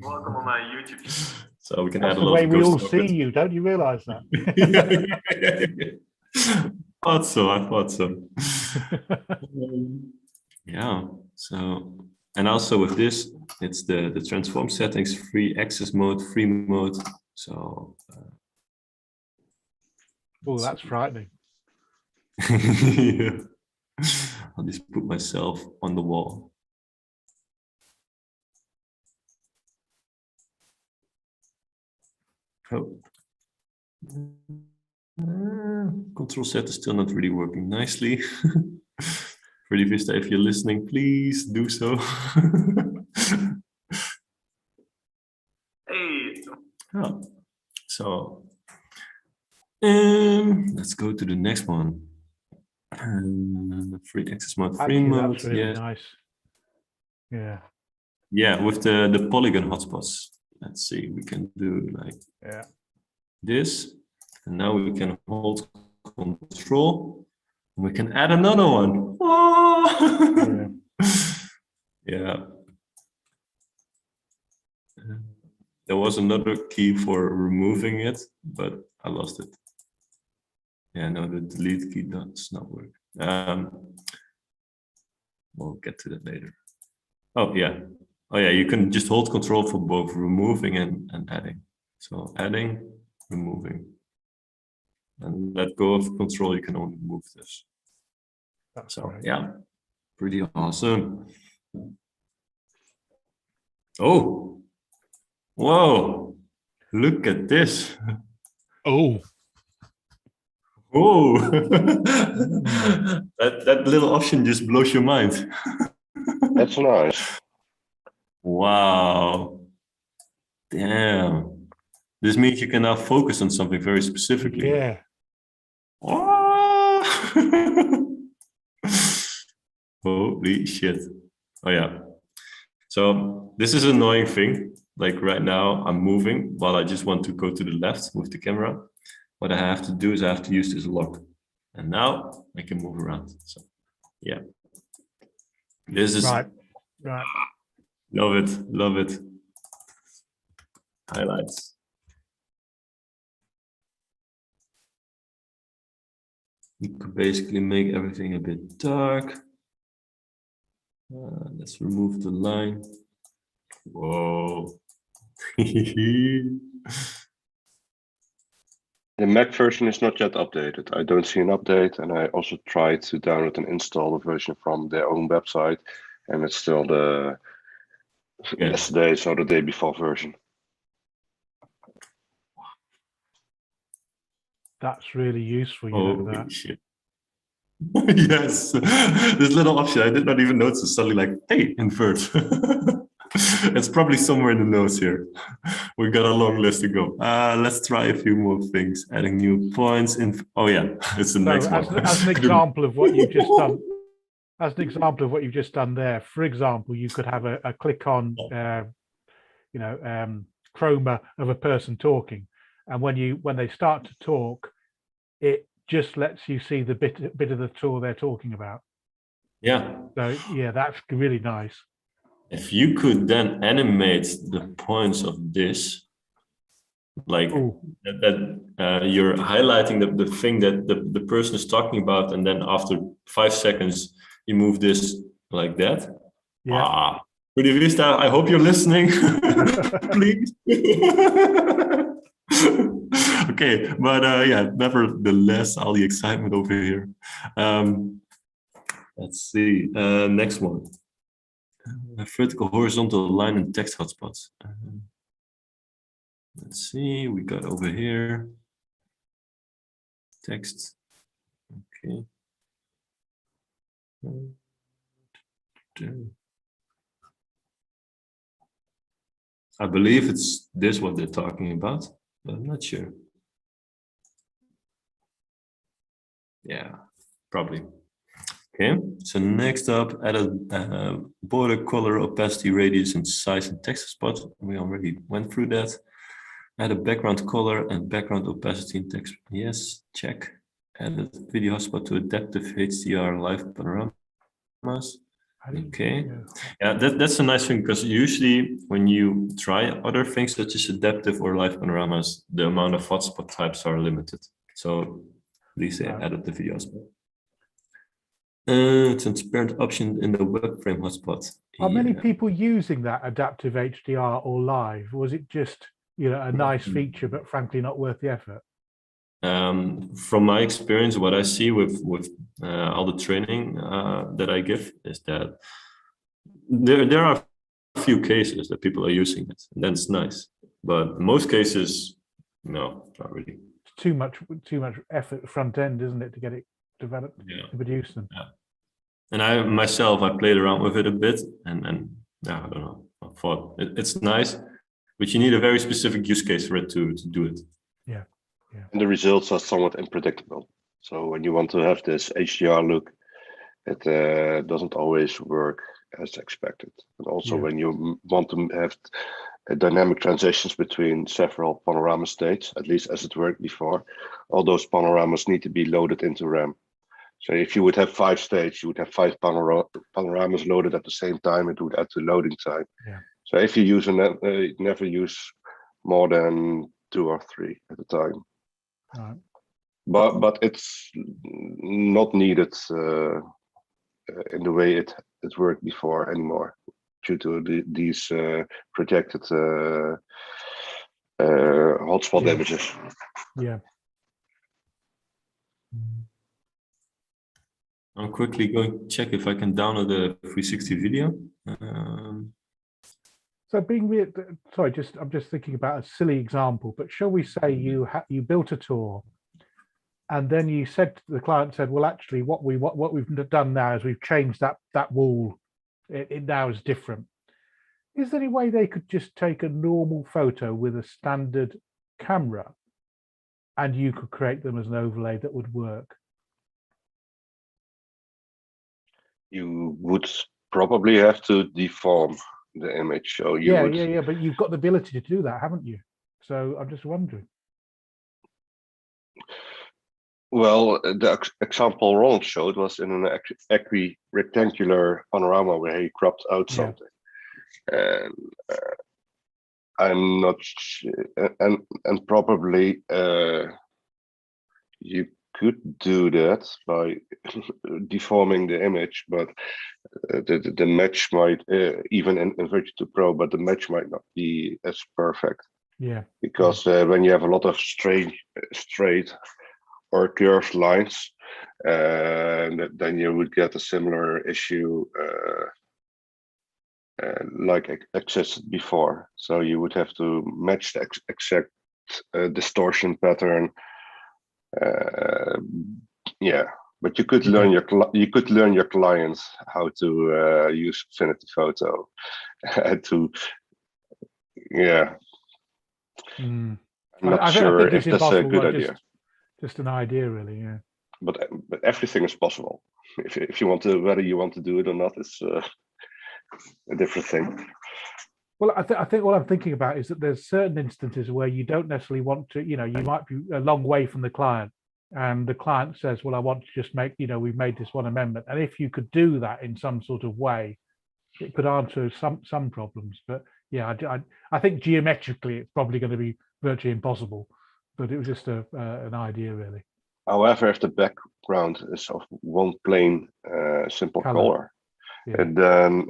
A: welcome on my YouTube channel. So we can add a lot of ghosts.
B: That's the way we all see you, don't you realize that?
A: I thought so. Yeah, so, and also with this, it's the transform settings, free access mode, free mode. So
B: oh, that's frightening.
A: Yeah. I'll just put myself on the wall. Oh. Control set is still not really working nicely. 3DVista, if you're listening, please do so. Hey. Oh. So let's go to the next one. Free access mode, free mode.
B: That's really nice. Yeah.
A: Yeah, with the Polygon hotspots. Let's see, we can do like this, and now we can hold control, and we can add another one. Oh! Yeah. There was another key for removing it, but I lost it. Yeah, no, the delete key does not work. We'll get to that later. Oh yeah. Oh yeah, you can just hold control for both removing and adding. So adding, removing. And let go of control, you can only move this.
B: That's
A: so
B: right.
A: Yeah, pretty awesome. Oh, Whoa, look at this.
C: Oh,
A: Whoa, that little option just blows your mind.
D: That's nice.
A: Wow, damn. This means you can now focus on something very specifically.
B: Yeah.
A: Oh. Holy shit. Oh yeah. So this is an annoying thing. Like right now I'm moving while I just want to go to the left with the camera. What I have to do is I have to use this lock. And now I can move around. So yeah. This is
B: Right.
A: love it. Love it. Highlights. You could basically make everything a bit dark. Let's remove the line. Whoa.
D: The Mac version is not yet updated. I don't see an update, and I also tried to download and install the version from their own website, and it's still the yesterday's or the day before version.
B: That's really useful. You know
A: Holy
B: that.
A: shit. Yes, this little option I did not even notice. It's suddenly like, hey, invert. It's probably somewhere in the notes here. We got a long list to go. Let's try a few more things. Adding new points in. Oh yeah, it's the next one.
B: As an example of what you've just done, there. For example, you could have a click on, chroma of a person talking, and when they start to talk, it just lets you see the bit of the tool they're talking about.
A: Yeah.
B: So yeah, that's really nice.
A: If you could then animate the points of this, like that you're highlighting the thing that the person is talking about, and then after 5 seconds you move this like that.
B: Yeah.
A: 3DVista, I hope you're listening. Please. Okay, but yeah, nevertheless, all the excitement over here. Let's see, next one. A vertical, horizontal line and text hotspots. Let's see, we got over here. Text, okay. I believe it's this what they're talking about, but I'm not sure. Yeah, probably. Okay, so next up, add a border, color, opacity, radius, and size and text spot. We already went through that. Add a background color and background opacity and text. Yes, check. Add a video hotspot to adaptive HDR live panoramas. Okay, yeah, that's a nice thing, because usually when you try other things such as adaptive or live panoramas, the amount of hotspot types are limited. So please added the video hotspot. Transparent option in the Web Frame Hotspot.
B: Are many people using that adaptive HDR or live, or is it just a nice feature but frankly not worth the effort?
A: From my experience, what I see with all the training that I give is that there are a few cases that people are using it, and that's nice. But in most cases, no, not really.
B: It's too much effort front end, isn't it, to get it developed, to produce them.
A: Yeah. And I myself, I played around with it a bit, and I don't know, I thought it's nice, but you need a very specific use case for it to do it.
B: Yeah.
D: And the results are somewhat unpredictable. So when you want to have this HDR look, it doesn't always work as expected. And also when you want to have dynamic transitions between several panorama states, at least as it worked before, all those panoramas need to be loaded into RAM. So if you would have 5 states, you would have 5 panoramas loaded at the same time. It would add to loading time.
B: Yeah.
D: So if you use never use more than 2 or 3 at a time.
B: Right.
D: But it's not needed in the way it worked before anymore, due to these projected hotspot images.
B: Yeah.
A: I'm quickly going to check if I can download the 360 video.
B: So sorry, I'm just thinking about a silly example, but shall we say you built a tour, and then you said, the client said, well, actually, what we've done now is we've changed that wall. It now is different. Is there any way they could just take a normal photo with a standard camera, and you could create them as an overlay that would work?
D: You would probably have to deform the image. So you would...
B: yeah, but you've got the ability to do that, haven't you? So I'm just wondering.
D: Well, the example Ron showed was in an rectangular panorama where he cropped out something. And I'm not and probably you could do that by deforming the image, but the match might even in Virtue 2 Pro, but the match might not be as perfect.
B: Yeah,
D: because when you have a lot of straight or curved lines, then you would get a similar issue like existed before. So you would have to match the exact distortion pattern. Yeah, but you could learn your clients how to use Affinity Photo to I'm not sure if that's a good idea.
B: Just an idea, really. Yeah.
D: But everything is possible. If you want to, whether you want to do it or not, is a different thing.
B: Well, I think what I'm thinking about is that there's certain instances where you don't necessarily want to, you might be a long way from the client, and the client says, well, I want to just make, we've made this one amendment. And if you could do that in some sort of way, it could answer some problems. But yeah, I think geometrically it's probably going to be virtually impossible. But it was just an idea, really.
D: However, if the background is of one plain simple color, and then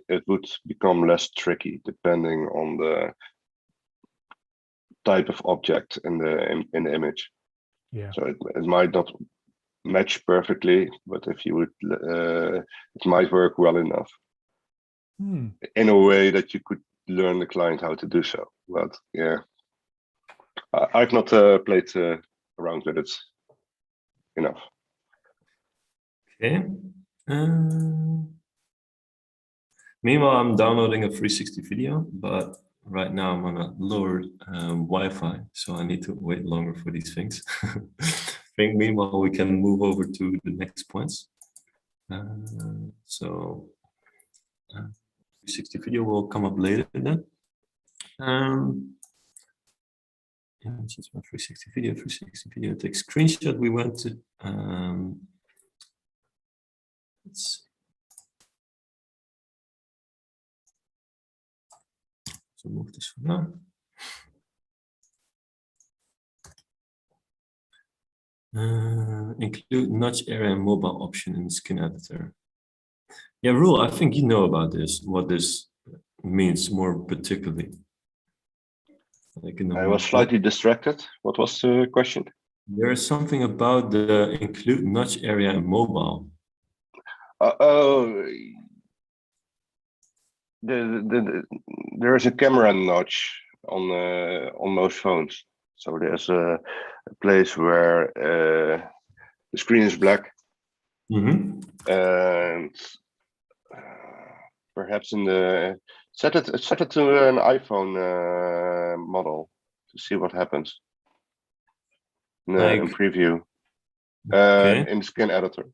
D: it would become less tricky depending on the type of object in the image.
B: Yeah.
D: So it might not match perfectly, but if you would, it might work well enough in a way that you could learn the client how to do so. But yeah, I've not played around with it enough.
A: Okay. Meanwhile, I'm downloading a 360 video, but right now I'm on a lower Wi-Fi, so I need to wait longer for these things. I think meanwhile we can move over to the next points. So 360 video will come up later then. Yeah, it's just my 360 video. Take screenshot. We went to let's see. So move this for now. Include notch area and mobile option in the skin editor. Yeah, Rule, I think you know about this, what this means more particularly. Like
D: I was slightly distracted. What was the question?
A: There is something about the include notch area and mobile.
D: There is a camera notch on most phones. So there's a place where the screen is black, and perhaps in the set it to an iPhone model to see what happens in preview in the skin editor.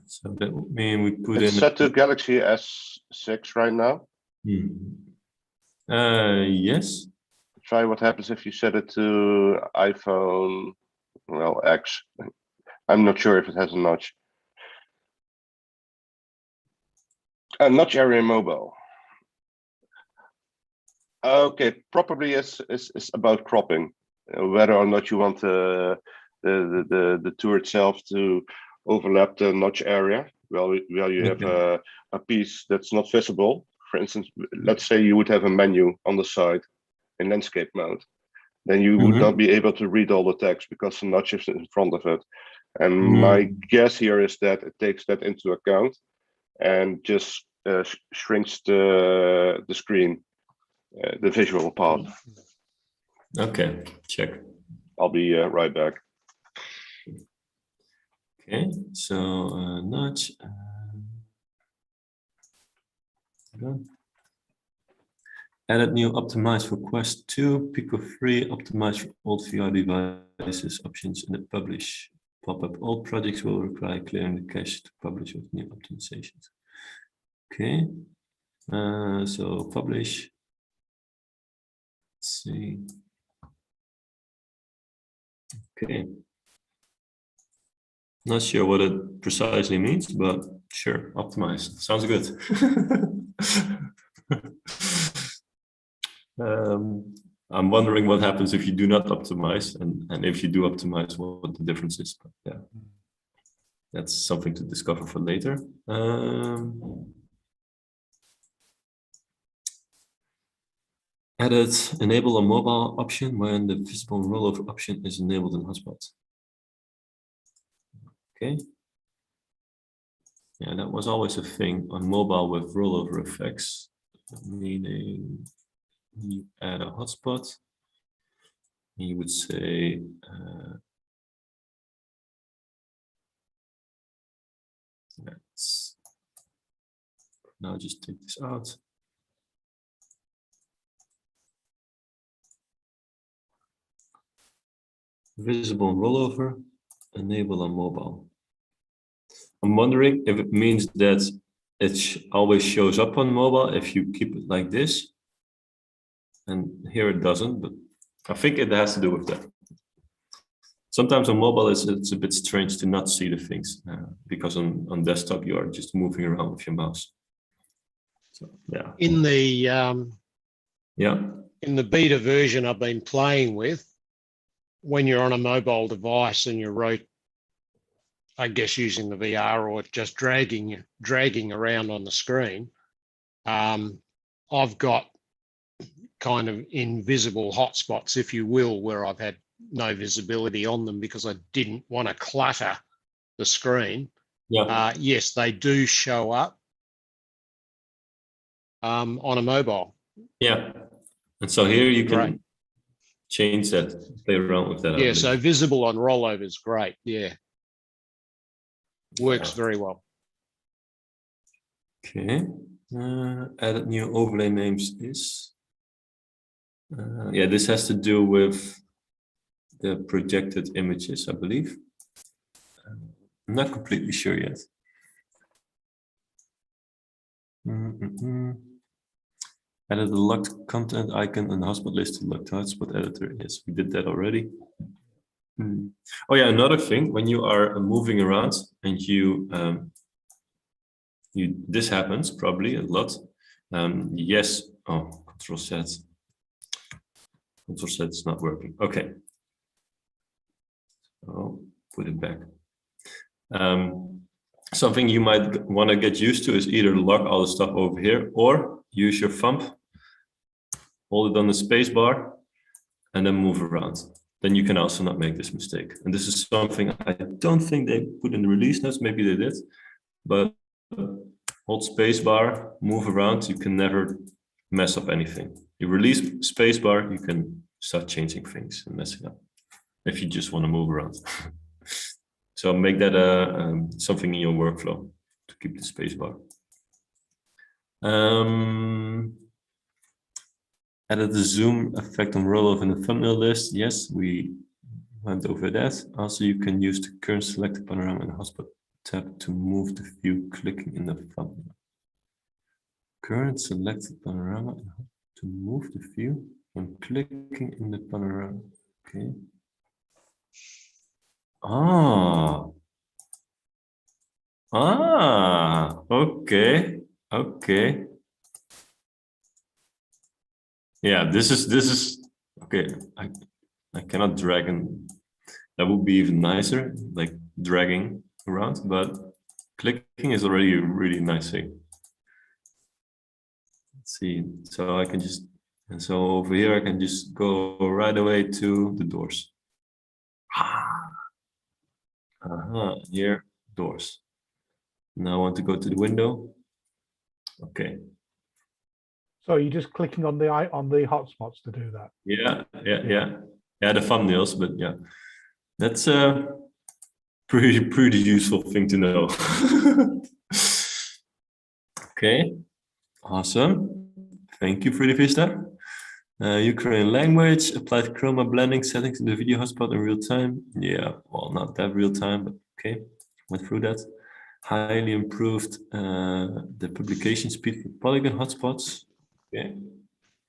A: So that would mean we put
D: it's set to Galaxy S6 right now.
A: Yes.
D: Try what happens if you set it to iPhone, well, X. I'm not sure if it has a notch. Notch area mobile. Okay, probably is about cropping. Whether or not you want the tour itself to overlap the notch area. Well, you have a piece that's not visible. For instance, let's say you would have a menu on the side in landscape mode. Then you would not be able to read all the text because the notch is in front of it. And my guess here is that it takes that into account and just shrinks the screen, the visual part.
A: Okay, check.
D: I'll be right back.
A: Okay, so nudge. Done. Added new optimize for Quest 2, Pico 3, optimize for old VR devices, options in the publish. Pop-up all projects will require clearing the cache to publish with new optimizations. Okay, so publish. Let's see. Okay. Not sure what it precisely means, but sure, optimize. Sounds good. I'm wondering what happens if you do not optimize, and if you do optimize, what the difference is. But yeah, that's something to discover for later. Added enable a mobile option when the visible rollover option is enabled in Hotspot. Okay. Yeah, that was always a thing on mobile with rollover effects, meaning you add a hotspot, you would say let's now just take this out. Visible rollover, enable on mobile. I'm wondering if it means that it always shows up on mobile if you keep it like this. And here it doesn't, but I think it has to do with that. Sometimes on mobile it's a bit strange to not see the things because on desktop you are just moving around with your mouse. So yeah.
C: In the in the beta version I've been playing with, when you're on a mobile device and you're I guess using the VR or just dragging around on the screen, I've got kind of invisible hotspots, if you will, where I've had no visibility on them because I didn't want to clutter the screen.
A: Yeah.
C: Yes, they do show up on a mobile.
A: Yeah. And so here you can
C: Great.
A: change that, play around with that.
C: Yeah, so visible on rollover is great. Yeah. Works very well.
A: Okay. Added new overlay names is. Yeah, this has to do with the projected images, I believe. I'm not completely sure yet. Added the locked content icon and the hotspot list to locked hotspot editor. Yes, we did that already. Oh yeah, another thing, when you are moving around and this happens probably a lot. Yes. Oh, Control Z. Control Z is not working. Okay. I'll put it back. Something you might want to get used to is either lock all the stuff over here or use your thumb, hold it on the space bar, and then move around. Then you can also not make this mistake. And this is something I don't think they put in the release notes. Maybe they did, but hold space bar, move around. You can never mess up anything. You release space bar, you can start changing things and messing up if you just want to move around. So make that something in your workflow to keep the space bar. Added the zoom effect on rollover in the thumbnail list. Yes, we went over that. Also, you can use the current selected panorama in the hotspot tab to move the view clicking in the thumbnail. Current selected panorama to move the view when clicking in the panorama. Okay. Okay. Okay. Yeah, this is okay. I cannot drag, and that would be even nicer, like dragging around, but clicking is already a really nice thing. Let's see. So I can just, and so over here I can just go right away to the doors. Here, doors. Now I want to go to the window. Okay.
B: So you're just clicking on the hotspots to do that.
A: Yeah. The thumbnails, but yeah, that's a pretty useful thing to know. Okay, awesome. Thank you, 3DVista. Ukrainian language, applied chroma blending settings in the video hotspot in real time. Yeah, well, not that real time, but okay, went through that. Highly improved the publication speed for Polygon hotspots. Okay,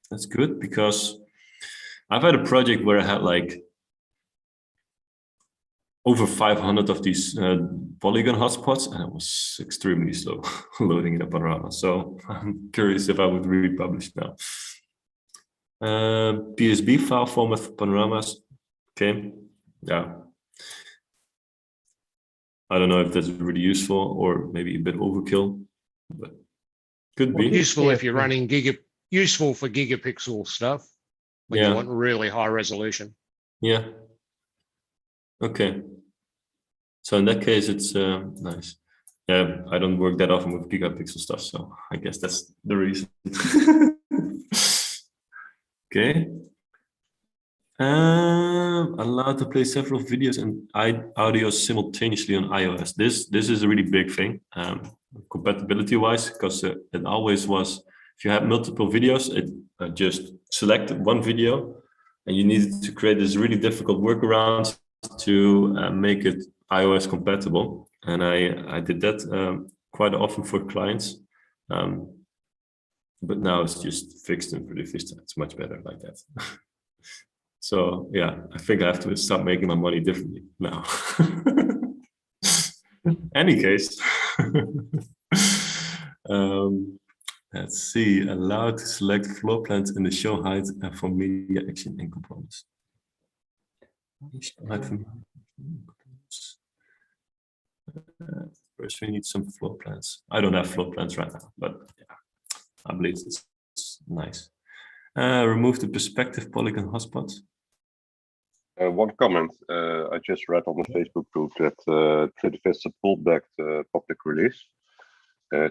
A: that's good because I've had a project where I had like over 500 of these Polygon hotspots, and it was extremely slow loading in a Panorama. So I'm curious if I would republish now. PSB file format for Panoramas. Okay, yeah. I don't know if that's really useful or maybe a bit overkill, but could be
C: useful if you're running useful for gigapixel stuff when you want really high resolution.
A: Yeah. Okay. So in that case, it's nice. Yeah, I don't work that often with gigapixel stuff, so I guess that's the reason. Okay. Allowed to play several videos and audio simultaneously on iOS. This is a really big thing, compatibility wise, because it always was, if you have multiple videos, it just selected one video, and you needed to create this really difficult workaround to make it iOS compatible. And I did that quite often for clients. But now it's just fixed in 3DVista. It's much better like that. So yeah, I think I have to start making my money differently now. Any case, let's see. Allowed to select floor plans in the show height and for media action and components. First, we need some floor plans. I don't have floor plans right now, but yeah, I believe it's nice. Remove the perspective Polygon hotspot.
D: One comment I just read on the Facebook group that 3DVista pulled back the public release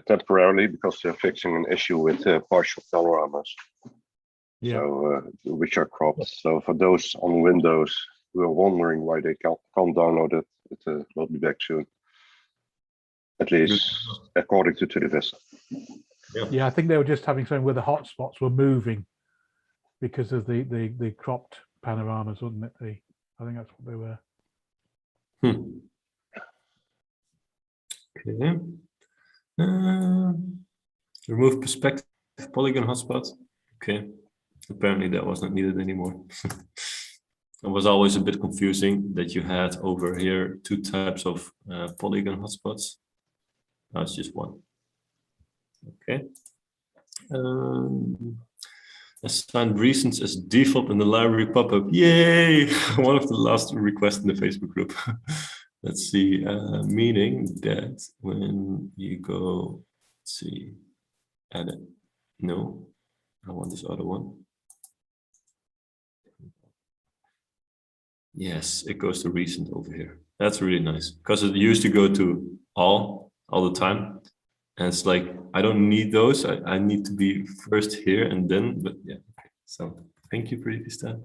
D: temporarily because they're fixing an issue with partial panoramas, so which are cropped. So for those on Windows who are wondering why they can't download it, it will be back soon. At least according to 3DVista.
B: Yeah, I think they were just having something where the hotspots were moving because of the cropped panoramas, wasn't it? I think that's what they were.
A: Okay. Remove perspective Polygon hotspot. Okay. Apparently that was not needed anymore. It was always a bit confusing that you had over here 2 types of Polygon hotspots. Now it's just one. Okay. Assign reasons as default in the library pop-up. Yay! One of the last requests in the Facebook group. Let's see, meaning that when you go, let's see, edit. No, I want this other one. Yes, it goes to recent over here. That's really nice because it used to go to all the time. And it's like, I don't need those. I need to be first here and then, but yeah. Okay. So thank you, 3DVista.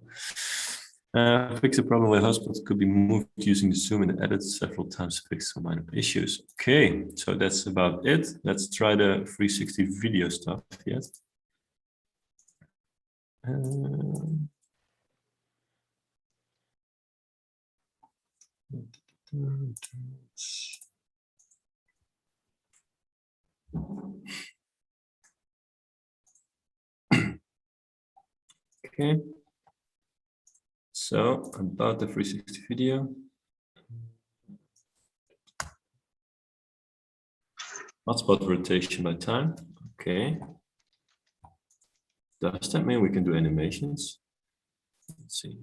A: Fix a problem where hotspots could be moved using the zoom and edit several times to fix some minor issues. Okay, so that's about it. Let's try the 360 video stuff yet. Okay, so about the 360 video. Hotspot rotation by time. Okay. Does that mean we can do animations? Let's see.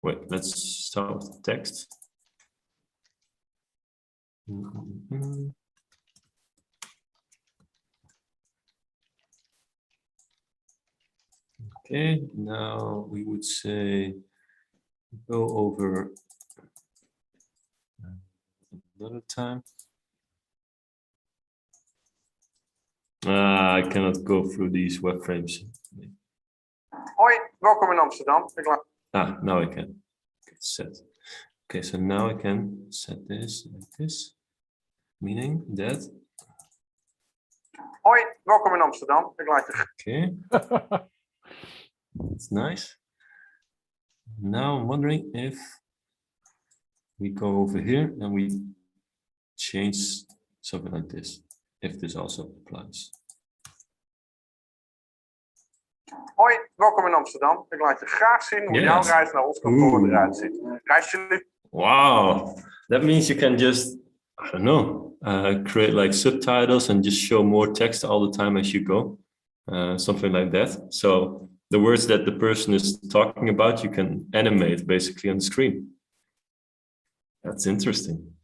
A: Wait, let's start with the text. Okay, now we would say go over another time. I cannot go through these web frames.
E: Hoi, welkom in Amsterdam.
A: Now I can. Okay, set. Okay, so now I can set this like this, meaning that.
E: Hoi, welkom in Amsterdam. Ik laat je.
A: Okay, that's nice. Now I'm wondering if we go over here and we change something like this, if this also applies.
E: Hoi, welkom in Amsterdam. Ik laat je graag zien hoe jouw reis naar ons kantoor eruit ziet. Reis jullie.
A: Wow, that means you can just, I don't know, create like subtitles and just show more text all the time as you go, something like that. So the words that the person is talking about, you can animate basically on the screen. That's interesting.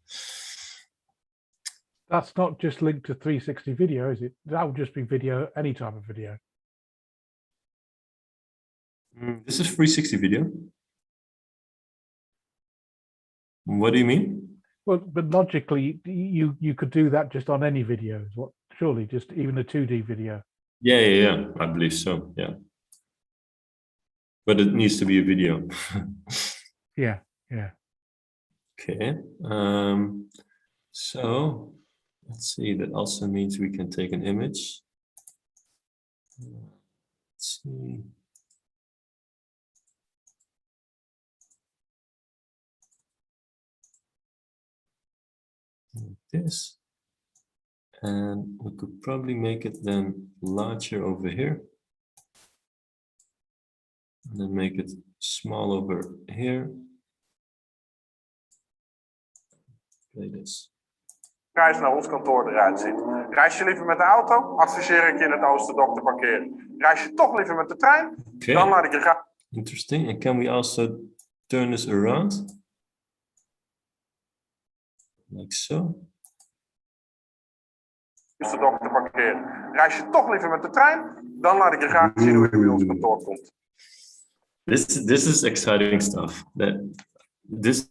B: That's not just linked to 360 video, is it? That would just be video, any type of video.
A: This is 360 video. What do you mean?
B: Well, but logically, you could do that just on any video. What? Surely, just even a 2D video.
A: Yeah. I believe so. Yeah. But it needs to be a video.
B: Yeah.
A: Okay. So let's see. That also means we can take an image. Let's see. Like this, and we could probably make it then larger over here, and then make it small over here. Play this.
E: Reis naar ons kantoor eruit ziet. Reis je liever met de auto? Adviseer ik je in het Oosterdok te parkeren. Reis je toch liever met de trein?
A: Okay.
E: Dan laat ik je graag.
A: Interesting. And can we also turn this around? Like so.
E: Oosterdok te parkeren. Reis je toch liever met de trein? Dan laat ik je graag zien hoe je bij ons kantoor komt.
A: This is exciting stuff. This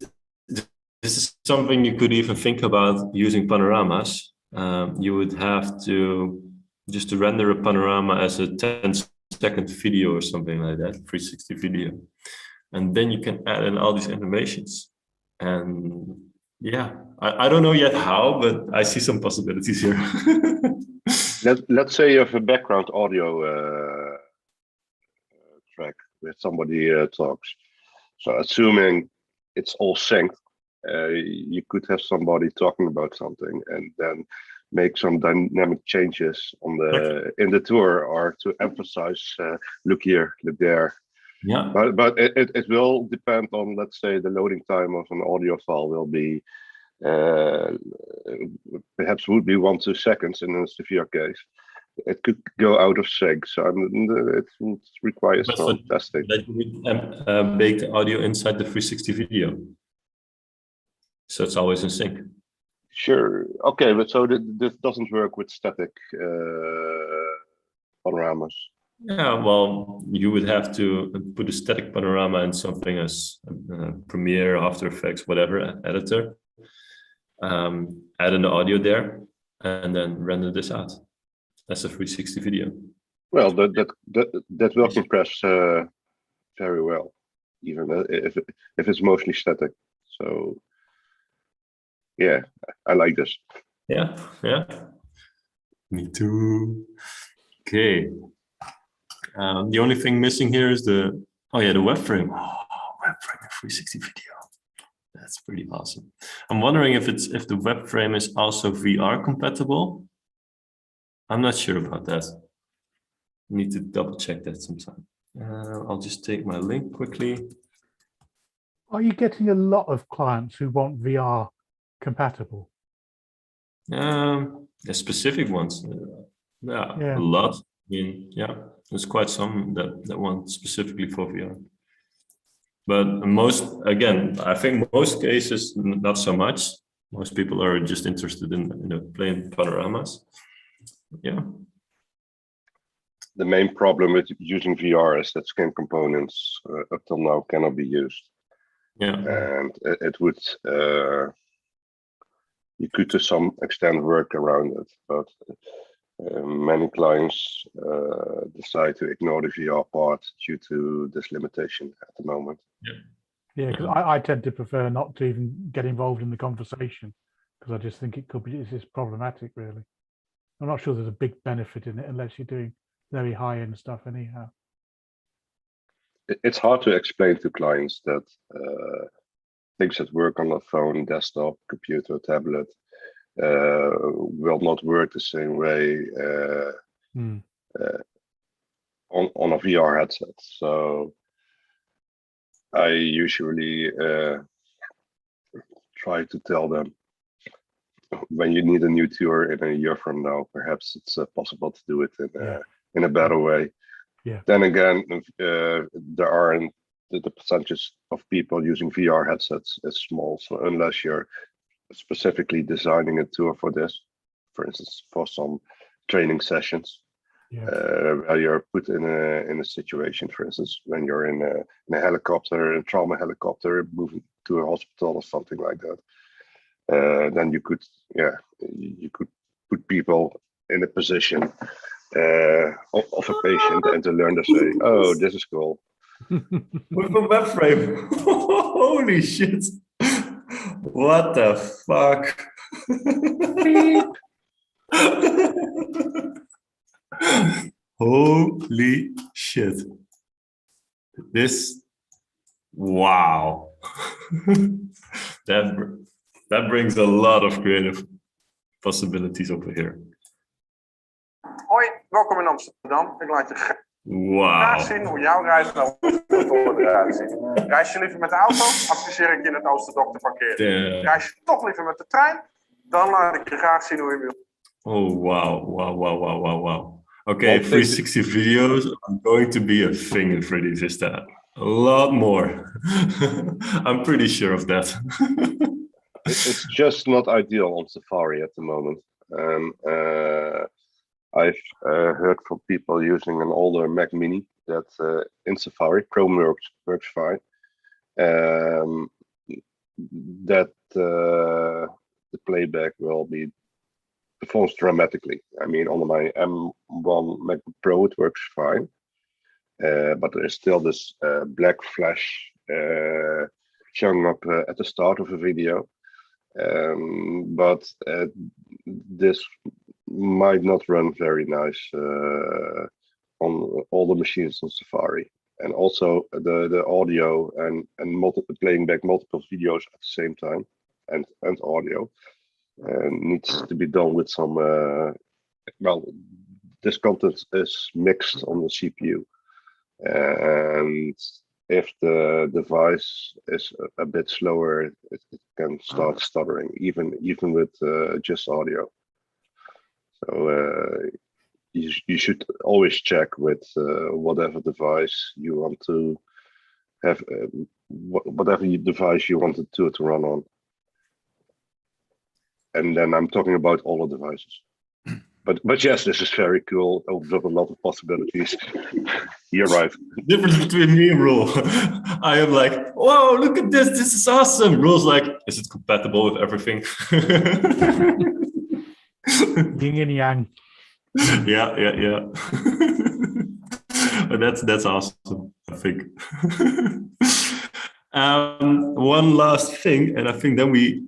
A: is something you could even think about using panoramas. You would have to just to render a panorama as a 10-second video or something like that, 360 video, and then you can add in all these animations. And yeah, I don't know yet how, but I see some possibilities here.
D: Let's say you have a background audio track where somebody talks. So assuming it's all synced, you could have somebody talking about something and then make some dynamic changes on the in the tour, or to emphasize look here, look there.
A: Yeah,
D: but it will depend on, let's say, the loading time of an audio file will be perhaps would be 1-2 seconds in a severe case. It could go out of sync, so it requires some testing.
A: That you would bake the audio inside the 360 video, so it's always in sync.
D: Sure. Okay, but so this doesn't work with static panoramas.
A: Yeah, well, you would have to put a static panorama in something as Premiere, After Effects, whatever editor, add in the audio there, and then render this out as a 360 video.
D: Well, that will compress very well, even if it's mostly static. So yeah, I like this.
A: Yeah, me too. Okay. The only thing missing here is the web frame. Oh, web frame in 360 video. That's pretty awesome. I'm wondering if the web frame is also VR compatible. I'm not sure about that. I need to double check that sometime. I'll just take my link quickly.
B: Are you getting a lot of clients who want VR compatible?
A: The specific ones. Yeah, a lot. I mean, yeah, there's quite some that want specifically for VR. But I think most cases, not so much. Most people are just interested in plain panoramas. Yeah.
D: The main problem with using VR is that skin components up till now cannot be used.
A: Yeah.
D: And it would, you could to some extent work around it, but Many clients decide to ignore the VR part due to this limitation at the moment.
B: Yeah, because I tend to prefer not to even get involved in the conversation because I just think it could be it's just problematic, really. I'm not sure there's a big benefit in it unless you're doing very high-end stuff anyhow.
D: It's hard to explain to clients that things that work on a phone, desktop, computer, tablet will not work the same way on a VR headset. So I usually try to tell them, when you need a new tour in a year from now, perhaps it's possible to do it in a better way.
B: Yeah.
D: Then again, there aren't the percentage of people using VR headsets is small. So unless you're specifically designing a tour for this, for instance, for some training sessions, where you're put in a situation, for instance, when you're in a helicopter, a trauma helicopter, moving to a hospital or something like that, then you could put people in a position of a patient and to learn to say, oh, this is cool.
A: With a web frame. Holy shit. What the fuck? Holy shit. This, wow. That brings a lot of creative possibilities over here.
E: Hoi, welkom in Amsterdam. Ik laat je graag
A: Wow.
E: zien hoe jouw reis naar Oosterkantoor eruit ziet. Reis je liever met de auto, adviseer ik je in het Oosterdok te parkeren. Reis je toch liever met de trein, dan laat ik je graag zien hoe je wilt.
A: Oh, wow. Okay, 360 videos are going to be a thing in 3DVista. A lot more. I'm pretty sure of that.
D: It's just not ideal on Safari at the moment. I've heard from people using an older Mac Mini that in Safari, Chrome works fine. That the playback will be performs dramatically. I mean, on my M1 MacBook Pro, it works fine. But there is still this black flash showing up at the start of a video. But this might not run very nice on all the machines on Safari. And also the audio and playing back multiple videos at the same time and audio needs to be done with some, well, this content is mixed on the CPU. And if the device is a bit slower, it can start stuttering, even with just audio. So you should always check with whatever device you want to have, whatever device you want the tour to run on. And then I'm talking about all the devices. But yes, this is very cool. Opens up a lot of possibilities. You're right.
A: The difference between me and Roel. I am like, whoa, look at this. This is awesome. Roel's like, is it compatible with everything?
B: Yin and yang.
A: Yeah. But that's awesome, I think. One last thing, and I think then we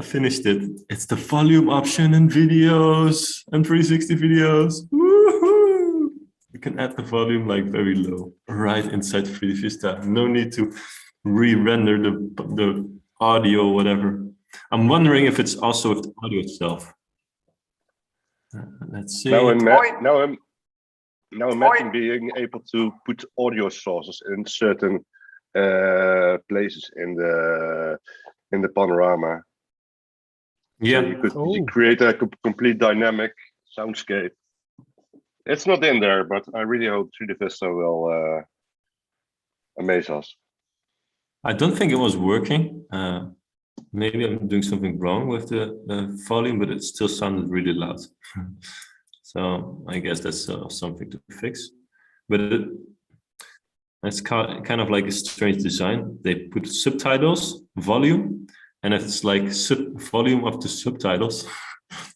A: finished it. It's the volume option in videos and 360 videos. Woohoo! You can add the volume like very low, right inside 3DVista. No need to re-render the audio or whatever. I'm wondering if it's also with the audio itself. Let's see.
D: Now imagine being able to put audio sources in certain places in the panorama.
A: Yeah,
D: so you could create a complete dynamic soundscape. It's not in there, but I really hope 3DVista will amaze us.
A: I don't think it was working. Maybe I'm doing something wrong with the volume, but it still sounded really loud. So I guess that's something to fix. But it's kind of like a strange design. They put subtitles, volume, and it's like volume of the subtitles.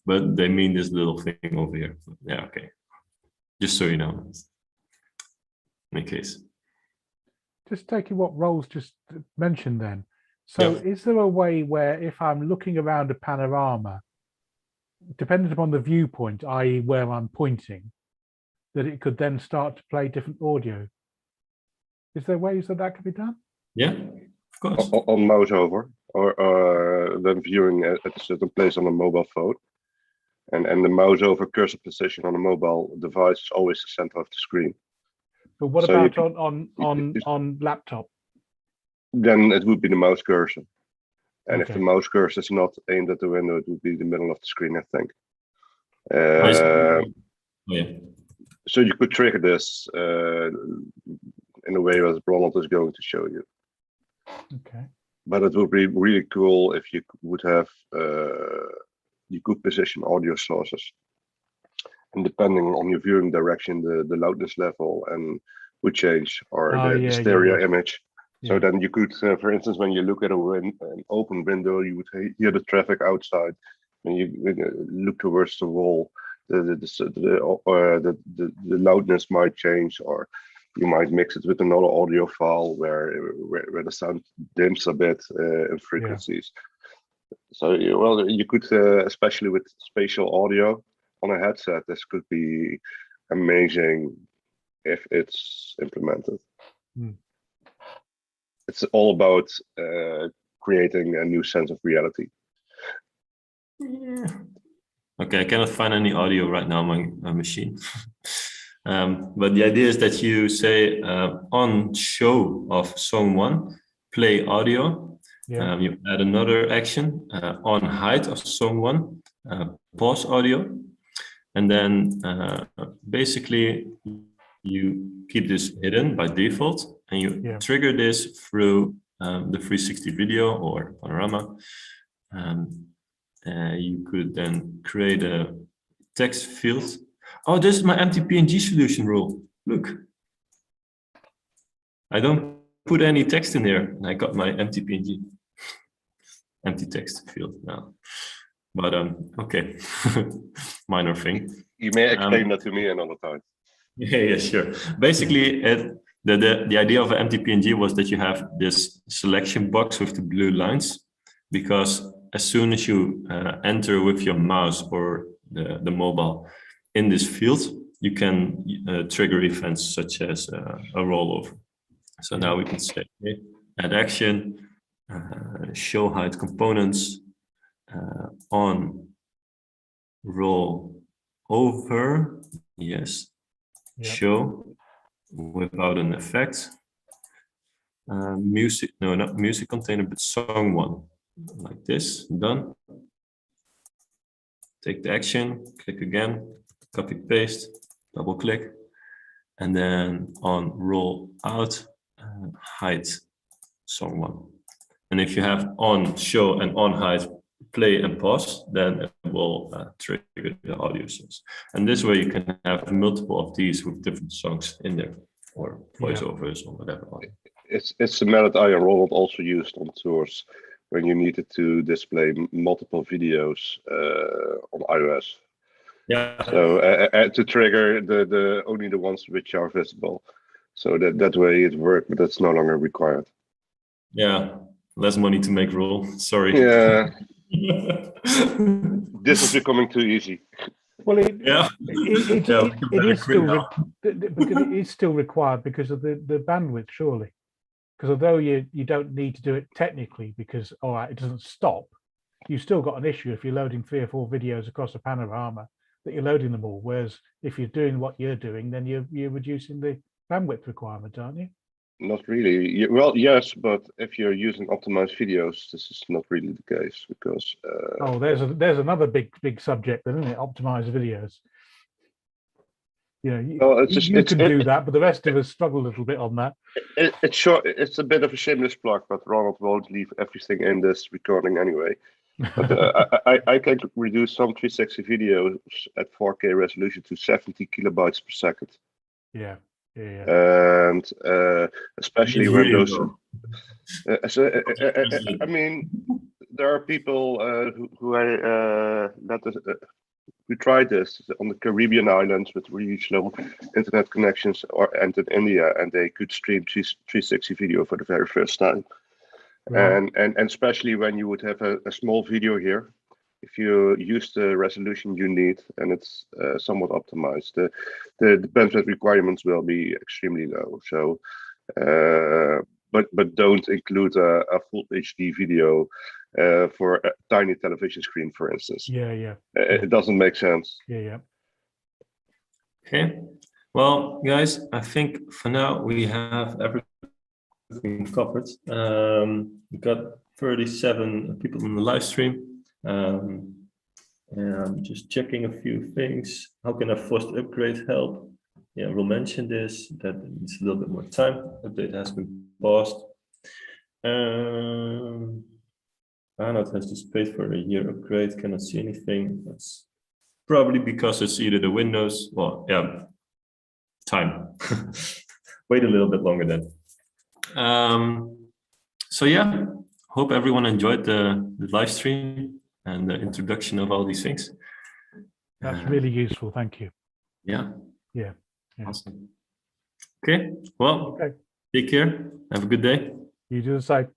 A: but they mean this little thing over here. Yeah, okay. Just so you know. In any case.
B: Just taking what Rolls just mentioned then. So is there a way where if I'm looking around a panorama, depending upon the viewpoint, i.e. where I'm pointing, that it could then start to play different audio? Is there ways that that could be done?
A: Yeah, of course.
D: On mouse over, or then viewing at a certain place on a mobile phone. And the mouse over cursor position on a mobile device is always the center of the screen.
B: But what
D: So
B: about on laptop?
D: Then it would be the mouse cursor. And if
B: Okay.
D: the mouse cursor is not aimed at the window, it would be the middle of the screen, I think. So you could trigger this in a way that Ronald is going to show you.
B: Okay.
D: But it would be really cool if you would have, you could position audio sources. And depending on your viewing direction, the loudness level and would change, or the stereo image. So then you could, for instance, when you look at an open window, you would hear the traffic outside. When you look towards the wall, the loudness might change, or you might mix it with another audio file where the sound dims a bit in frequencies. So you could, especially with spatial audio on a headset, this could be amazing if it's implemented. It's all about creating a new sense of reality.
A: Okay, I cannot find any audio right now on my machine. But the idea is that you say on show of song 1, play audio. You add another action on height of song 1, pause audio. And then basically you keep this hidden by default, and you trigger this through the 360 video or panorama. You could then create a text field. Oh, this is my empty PNG solution rule. Look, I don't put any text in here, and I got my empty PNG, empty text field now. But okay, minor thing.
D: You may explain that to me another time.
A: Yeah, sure. Basically, the idea of an empty PNG was that you have this selection box with the blue lines, because as soon as you enter with your mouse or the mobile in this field, you can trigger events such as a rollover. So now we can say add action, show height components, on roll over, yes, show without an effect, music, no, not music container, but song 1, like this, done. Take the action, click again, copy paste, double click, and then on roll out, height song 1. And if you have on show and on height play and pause, then it will trigger the audio source. And this way you can have multiple of these with different songs in there, or voiceovers or whatever.
D: It's a method I and Ronald also used on tours when you needed to display multiple videos on iOS.
A: Yeah.
D: So to trigger the only the ones which are visible. So that way it worked, but that's no longer required.
A: Yeah, less money to make rule. Sorry.
D: Yeah. This is becoming too easy.
B: Well, it is still required because of the bandwidth, surely. Because although you don't need to do it technically, because it doesn't stop, you've still got an issue if you're loading 3 or 4 videos across a panorama that you're loading them all. Whereas if you're doing what you're doing, then you're reducing the bandwidth requirement, aren't you?
D: Not really. Well, yes, but if you're using optimized videos, this is not really the case because.
B: There's another big subject, then, isn't it? Optimized videos. You know, you can do that, but the rest of us struggle a little bit on that.
D: It's short. It's a bit of a shameless plug, but Ronald won't leave everything in this recording anyway. But I can reduce some 360 videos at 4K resolution to 70 kilobytes per second.
B: Yeah.
D: And especially when those, I mean, there are people who tried this on the Caribbean islands with really slow internet connections, and in India, and they could stream 360 video for the very first time. Right. And especially when you would have a small video here, if you use the resolution you need and it's somewhat optimized, the bandwidth requirements will be extremely low. So, but don't include a full HD video for a tiny television screen, for instance.
B: Yeah.
D: It doesn't make sense.
B: Yeah.
A: Okay. Well, guys, I think for now we have everything covered. We got 37 people in the live stream. And I'm just checking a few things. How can a forced upgrade help? Yeah, we'll mention this. That needs a little bit more time. Update has been paused. Arnold has just paid for a year upgrade. Cannot see anything. That's probably because it's either the Windows. Well, yeah, time. Wait a little bit longer then. So yeah, hope everyone enjoyed the live stream and the introduction of all these things.
B: That's really useful. Thank you.
A: Yeah.
B: Awesome.
A: Okay. Well, take care. Have a good day.
B: You do the same.